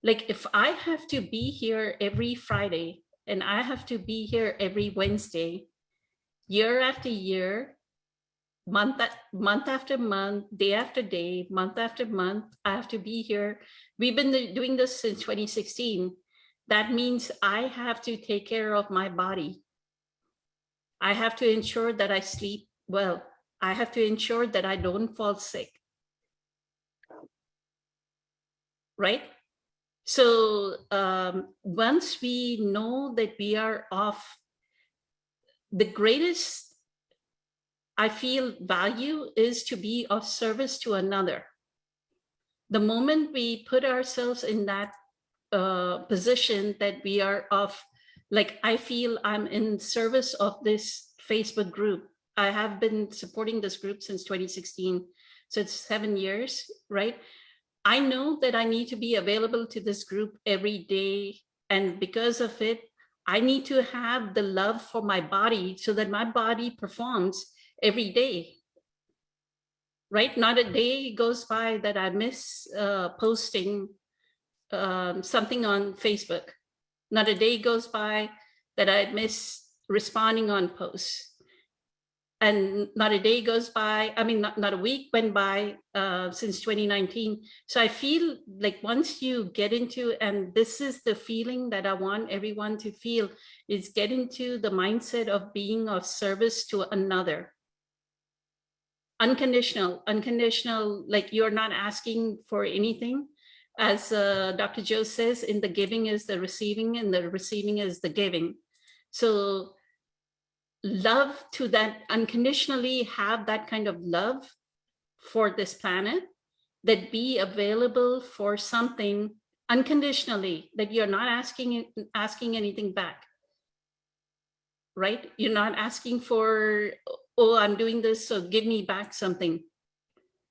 Like if I have to be here every Friday and I have to be here every Wednesday, year after year, month after month, day after day, month after month, I have to be here. We've been doing this since 2016. That means I have to take care of my body. I have to ensure that I sleep well. I have to ensure that I don't fall sick. Right? So once we know that we are off, the greatest, I feel, value is to be of service to another. The moment we put ourselves in that position that we are of, like, I feel I'm in service of this Facebook group. I have been supporting this group since 2016. So it's 7 years, right? I know that I need to be available to this group every day. And because of it, I need to have the love for my body so that my body performs every day, right? Not a day goes by that I miss posting something on Facebook. Not a day goes by that I miss responding on posts. And not a day goes by, I mean, not a week went by since 2019. So I feel like once you get into, and this is the feeling that I want everyone to feel, is get into the mindset of being of service to another. Unconditional, like you're not asking for anything. as Dr. Joe says, in the giving is the receiving, and the receiving is the giving. So love to that, unconditionally have that kind of love for this planet, that be available for something unconditionally, that you're not asking anything back, right? You're not asking for, oh, I'm doing this, so give me back something.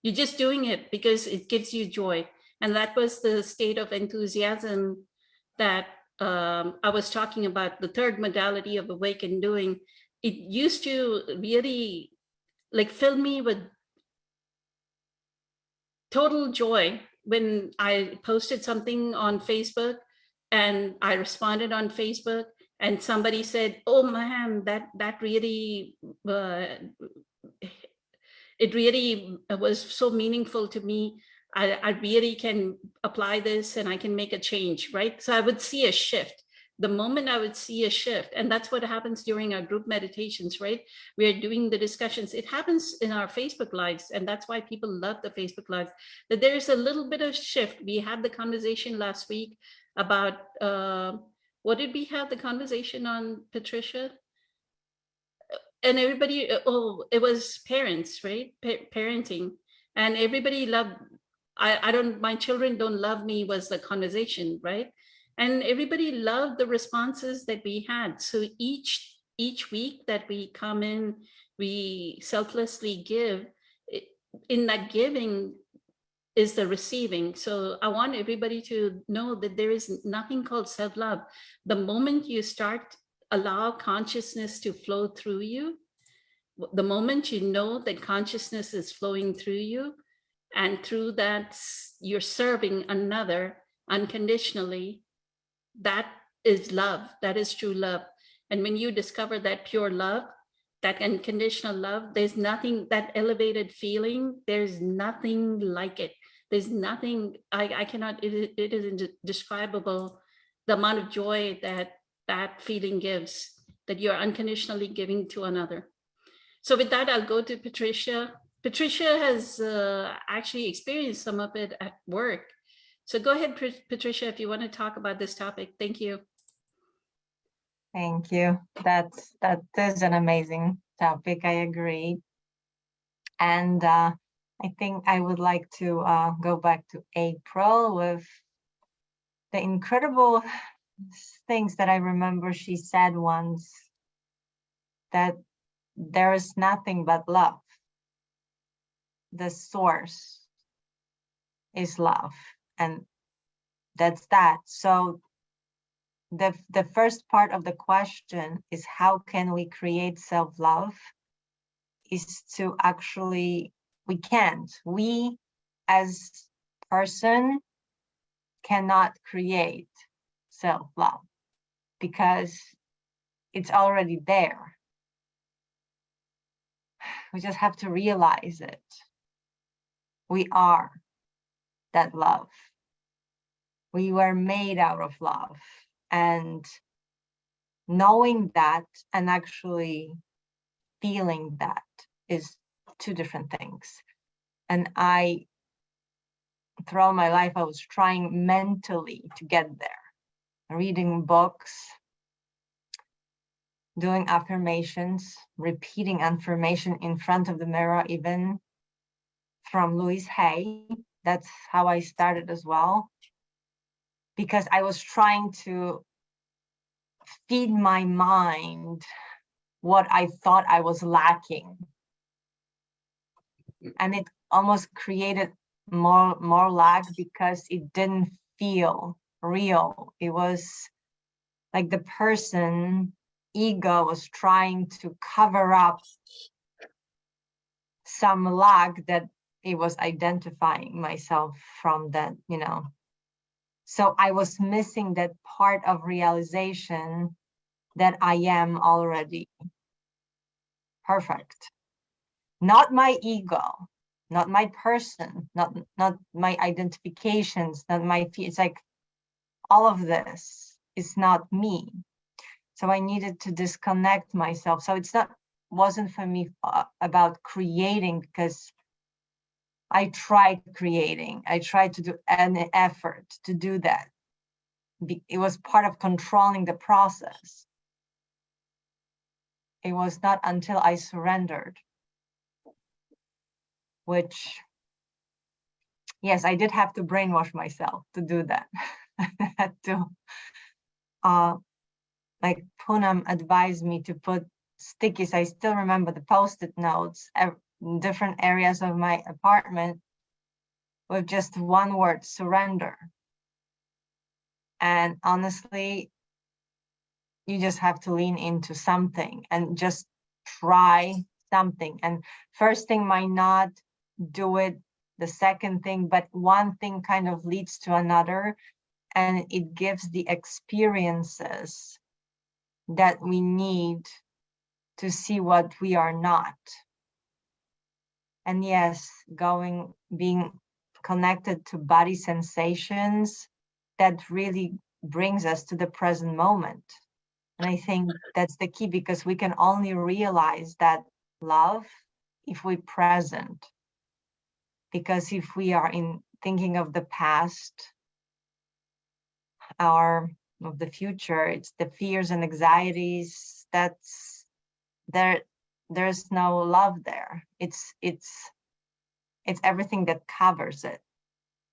You're just doing it because it gives you joy. And that was the state of enthusiasm that I was talking about, the third modality of awakened doing. It used to really like fill me with total joy when I posted something on Facebook and I responded on Facebook and somebody said, oh man, that really, it really was so meaningful to me. I really can apply this and I can make a change, right? So I would see a shift. The moment I would see a shift, and that's what happens during our group meditations, right? We are doing the discussions. It happens in our Facebook lives, and that's why people love the Facebook lives, that there's a little bit of shift. We had the conversation last week about, what did we have the conversation on, Patricia? And everybody, oh, it was parents, right? Parenting. And everybody loved, I don't, my children don't love me was the conversation, right? And everybody loved the responses that we had. So each week that we come in, we selflessly give. In that giving is the receiving. So I want everybody to know that there is nothing called self-love. The moment you start allow consciousness to flow through you, the moment you know that consciousness is flowing through you, and through that you're serving another unconditionally, that is love. That is true love. And when you discover that pure love, that unconditional love, there's nothing, that elevated feeling, there's nothing like it. There's nothing, I cannot, it is indescribable, the amount of joy that that feeling gives, that you're unconditionally giving to another. So with that, I'll go to Patricia. Patricia has actually experienced some of it at work. So go ahead, Patricia, if you want to talk about this topic. Thank you. Thank you. That is an amazing topic. I agree. And I think I would like to go back to April with the incredible things that I remember she said once, that there is nothing but love. The source is love, and that's that. So the first part of the question is, how can we create self-love? Is to actually, we can't. We as person cannot create self-love because it's already there. We just have to realize it. We are that love. We were made out of love. And knowing that and actually feeling that is two different things. And throughout my life, I was trying mentally to get there, reading books, doing affirmations, repeating affirmation in front of the mirror, even from Louise Hay. That's how I started as well, because I was trying to feed my mind what I thought I was lacking. And it almost created more lack because it didn't feel real. It was like the person ego was trying to cover up some lack that it was identifying myself from, that, you know. So I was missing that part of realization that I am already perfect. Not my ego, not my person, not my identifications, not my, it's like all of this is not me. So I needed to disconnect myself. So wasn't for me about creating, because I tried creating. I tried to do an effort to do that. It was part of controlling the process. It was not until I surrendered, which, yes, I did have to brainwash myself to do that. I had to, like Poonam advised me to put stickies. I still remember the Post-it notes in different areas of my apartment with just one word, surrender. And honestly, you just have to lean into something and just try something. And first thing might not do it, the second thing, but one thing kind of leads to another, and it gives the experiences that we need to see what we are not. And yes, being connected to body sensations, that really brings us to the present moment. And I think that's the key, because we can only realize that love if we're present. Because if we are thinking of the past or of the future, it's the fears and anxieties, there's no love there. It's everything that covers it.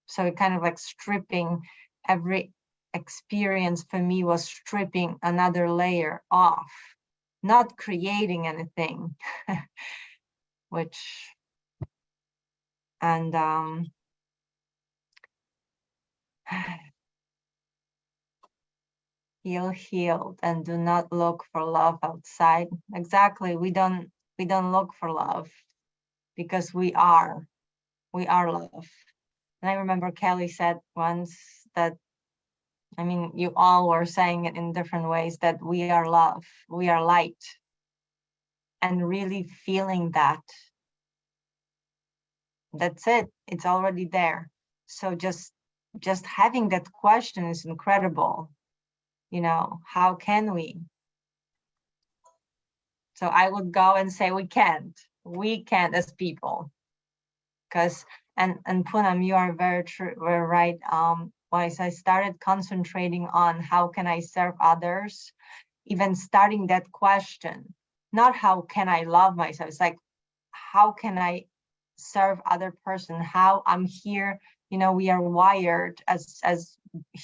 So it kind of like stripping every experience for me was stripping another layer off, not creating anything, feel healed and do not look for love outside. Exactly. We don't look for love because we are love. And I remember Kelly said once that, I mean, you all were saying it in different ways, that we are love, we are light. And really feeling that's it. It's already there. So just having that question is incredible. You know, how can we? So I would go and say we can't as people. Because, and Poonam, you are very right. As I started concentrating on how can I serve others, even starting that question, not how can I love myself, it's like, how can I serve other person? How I'm here, you know, we are wired as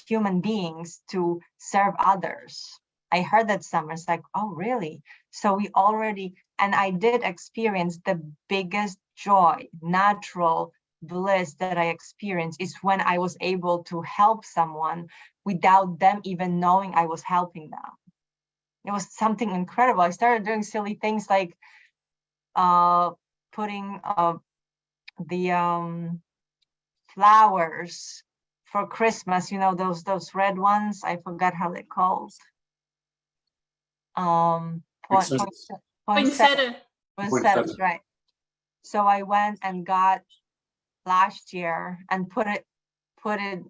human beings to serve others. I heard that somewhere. It's like, oh, really? So we already, and I did experience the biggest joy, natural bliss that I experienced is when I was able to help someone without them even knowing I was helping them. It was something incredible. I started doing silly things like putting the flowers for Christmas, you know, those red ones. I forgot how they're called. Poinsettias. Poinsettia. Right. So I went and got last year and put it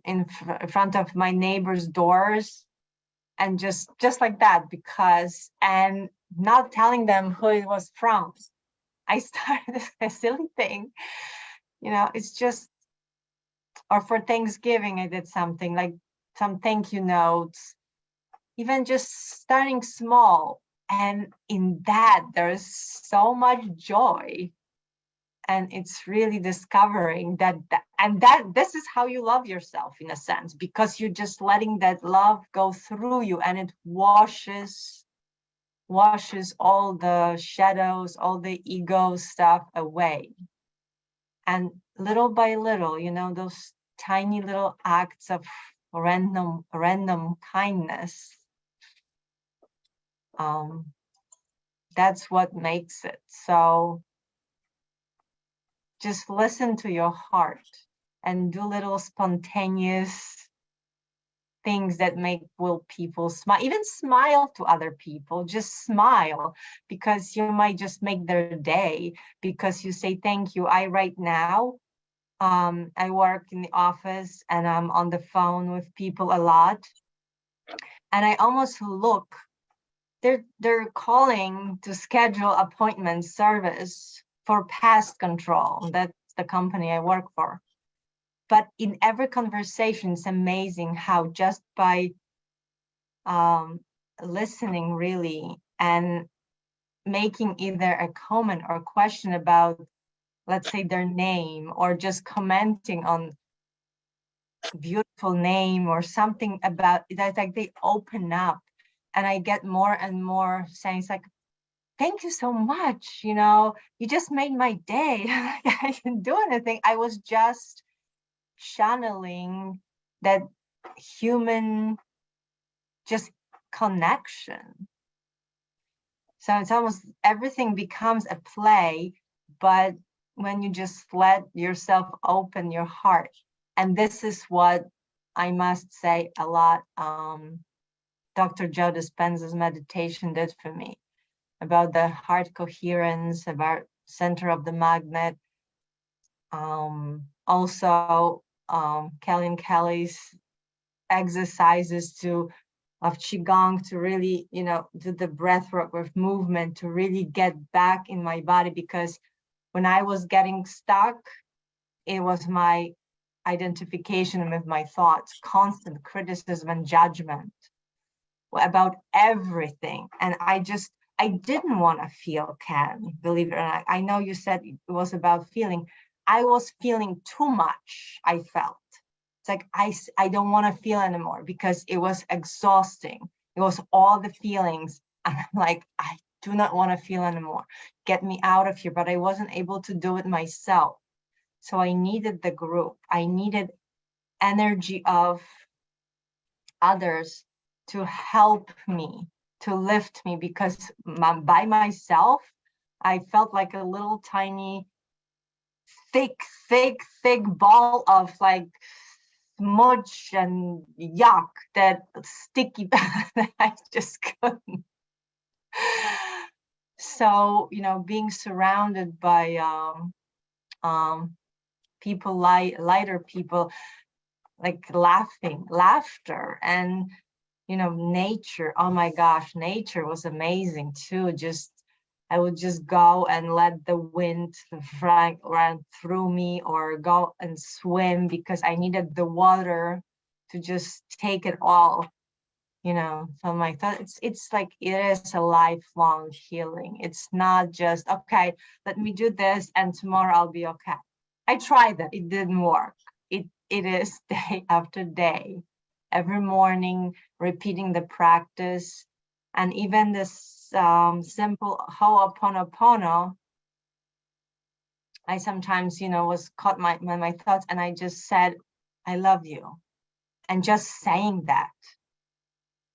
in front of my neighbor's doors, and just like that, because, and not telling them who it was from. I started a silly thing, you know, it's just, or for Thanksgiving, I did something like some thank you notes, even just starting small. And in that, there's so much joy. And it's really discovering that this is how you love yourself, in a sense, because you're just letting that love go through you, and it washes all the shadows, all the ego stuff away. And little by little, you know, those tiny little acts of random kindness, that's what makes it. So just listen to your heart and do little spontaneous things that will people smile, even smile to other people. Just smile, because you might just make their day because you say thank you. Right now, I work in the office and I'm on the phone with people a lot, and I almost look, they're calling to schedule appointment service for pest control. That's the company I work for. But in every conversation, it's amazing how just by listening really and making either a comment or question about, let's say, their name, or just commenting on beautiful name or something about that, like they open up, and I get more and more saying like, thank you so much, you know, you just made my day. I didn't do anything, I was just channeling that human just connection. So it's almost everything becomes a play, but when you just let yourself open your heart. And this is what I must say a lot, Dr. Joe Dispenza's meditation did for me, about the heart coherence, about center of the magnet. Also, Kelly and Kelly's exercises of Qigong to really, you know, do the breath work with movement to really get back in my body, because when I was getting stuck, it was my identification with my thoughts, constant criticism and judgment about everything. And I didn't want to feel, Ken, believe it or not. I know you said it was about feeling. I was feeling too much, I felt. It's like, I don't want to feel anymore because it was exhausting. It was all the feelings. And I'm like, I do not want to feel anymore. Get me out of here. But I wasn't able to do it myself. So I needed the group. I needed energy of others to help me, to lift me, because by myself, I felt like a little tiny, thick ball of like smudge and yuck, that sticky that I just couldn't. So, you know, being surrounded by people, lighter people, like laughter, and, you know, nature. Oh my gosh, nature was amazing too. I would just go and let the wind run through me, or go and swim because I needed the water to just take it all, you know. So my thought, it's like, it is a lifelong healing. It's not just, okay, let me do this and tomorrow I'll be okay. I tried that, it didn't work. It is day after day, every morning, repeating the practice. And even this simple Ho'oponopono, I sometimes, you know, was caught my thoughts, and I just said, I love you. And just saying that,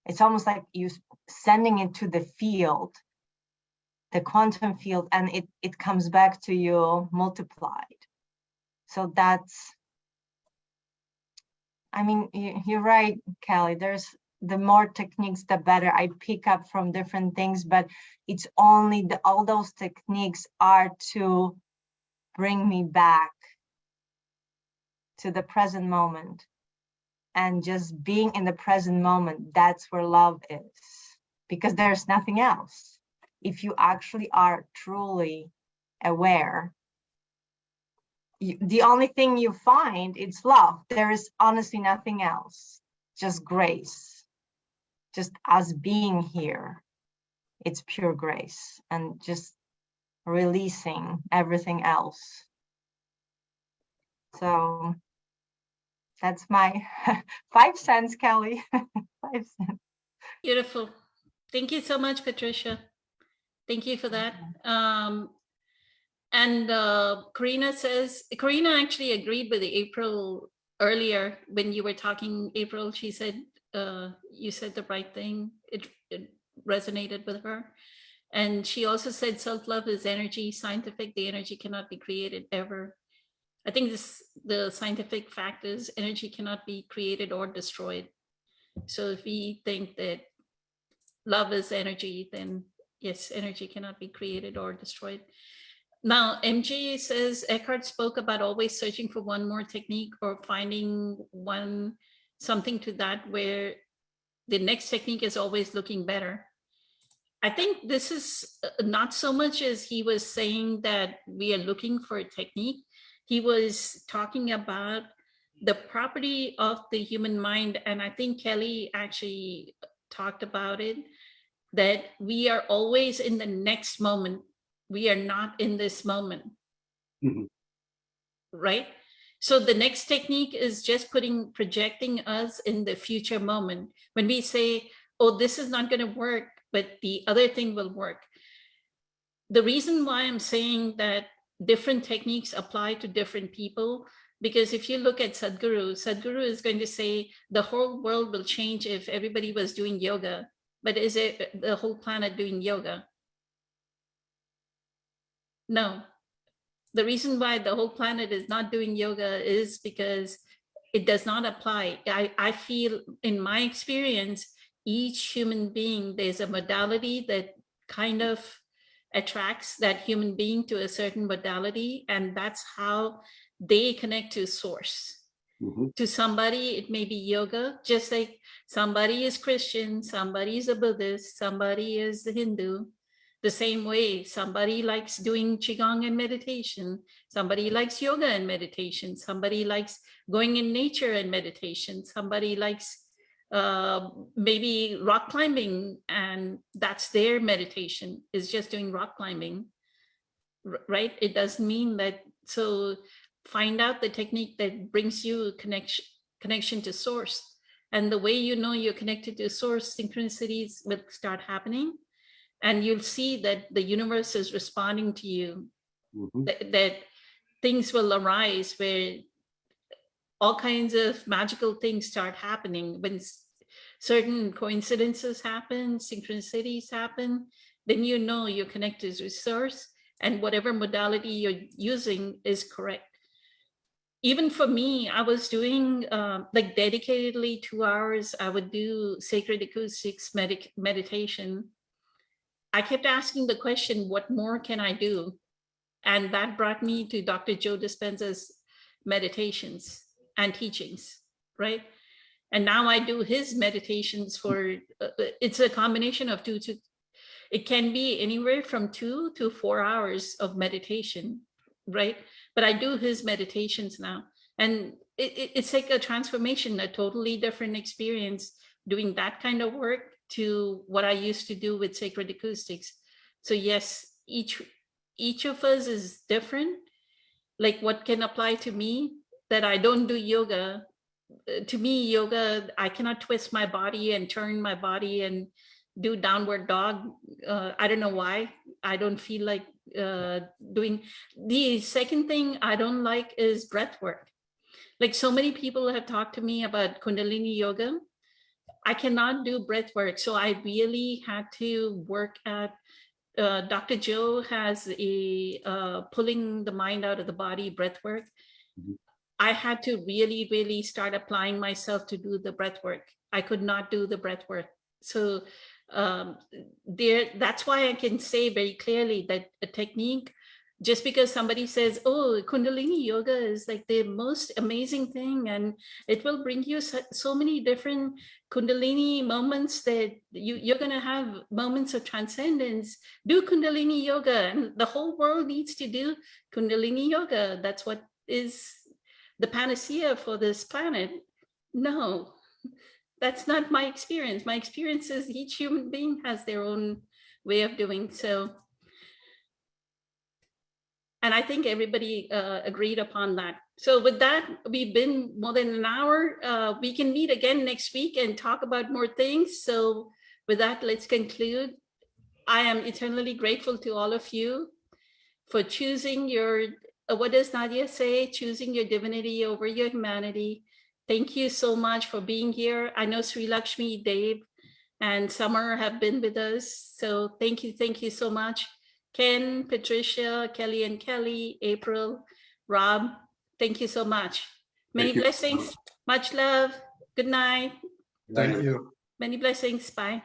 it's almost like you sending it to the field, the quantum field, and it comes back to you multiplied. So that's, I mean, you're right, Kelly. There's the more techniques, the better. I pick up from different things, but it's only all those techniques are to bring me back to the present moment. And just being in the present moment, that's where love is, because there's nothing else. If you actually are truly aware, the only thing you find is love. There is honestly nothing else, just grace. Just us being here, it's pure grace, and just releasing everything else. So that's my 5 cents, Kelly. 5 cents. Beautiful. Thank you so much, Patricia. Thank you for that. And Karina actually agreed with April earlier when you were talking, April. She said, you said the right thing. It resonated with her. And she also said self-love is energy, scientific. The energy cannot be created ever. I think the scientific fact is energy cannot be created or destroyed. So if we think that love is energy, then yes, energy cannot be created or destroyed. Now, MG says Eckhart spoke about always searching for one more technique or finding something to that where the next technique is always looking better. I think this is not so much as he was saying that we are looking for a technique. he was talking about the property of the human mind. And I think Kelly actually talked about it, that we are always in the next moment. We are not in this moment. Mhm. Right? So the next technique is just projecting us in the future moment. When we say, oh, this is not going to work, but the other thing will work. The reason why I'm saying that different techniques apply to different people, because if you look at Sadhguru is going to say the whole world will change if everybody was doing yoga. But is it the whole planet doing yoga? No. The reason why the whole planet is not doing yoga is because it does not apply. I feel in my experience, each human being, there's a modality that kind of attracts that human being to a certain modality, and that's how they connect to source. Mhm. To somebody, it may be yoga, just like somebody is Christian, somebody is a Buddhist, somebody is a Hindu. The same way, somebody likes doing Qigong and meditation, somebody likes yoga and meditation, somebody likes going in nature and meditation, somebody likes maybe rock climbing, and that's their meditation, is just doing rock climbing, right? It doesn't mean that. So find out the technique that brings you connection to source. And the way you know you're connected to source, synchronicities will start happening. And you'll see that the universe is responding to you, Mhm. that things will arise where all kinds of magical things start happening. When certain coincidences happen, synchronicities happen, then you know you're connected to source, and whatever modality you're using is correct. Even for me, I was doing like dedicatedly 2 hours, I would do sacred acoustics meditation. I kept asking the question, what more can I do? And that brought me to Dr. Joe Dispenza's meditations and teachings, right? And now I do his meditations for, it's a combination of it can be anywhere from 2 to 4 hours of meditation, right? But I do his meditations now. And it's like a transformation, a totally different experience doing that kind of work to what I used to do with sacred acoustics. So yes, each of us is different. Like what can apply to me, that I don't do yoga. To me, yoga, I cannot twist my body and turn my body and do downward dog. I don't know why. I don't feel like doing. The second thing I don't like is breath work. Like so many people have talked to me about Kundalini yoga. I cannot do breath work. So I really had to work at, Dr. Joe has a pulling the mind out of the body breath work. Mhm. I had to really, really start applying myself to do the breath work. I could not do the breath work. So that's why I can say very clearly that a technique, just because somebody says, oh, Kundalini yoga is like the most amazing thing, and it will bring you so many different Kundalini moments, that you're going to have moments of transcendence. Do Kundalini yoga, and the whole world needs to do Kundalini yoga. That's what is the panacea for this planet. No, that's not my experience. My experience is each human being has their own way of doing so. And I think everybody agreed upon that. So with that, we've been more than an hour. We can meet again next week and talk about more things. So with that, let's conclude. I am eternally grateful to all of you for choosing your, what does Nadia say? Choosing your divinity over your humanity. Thank you so much for being here. I know Sri Lakshmi, Dave, and Summer have been with us. So thank you so much. Ken, Patricia, Kelly and Kelly, April, Rob, thank you so much. Many Thank you. blessings, much love. Good night. Thank you. Many blessings. Bye.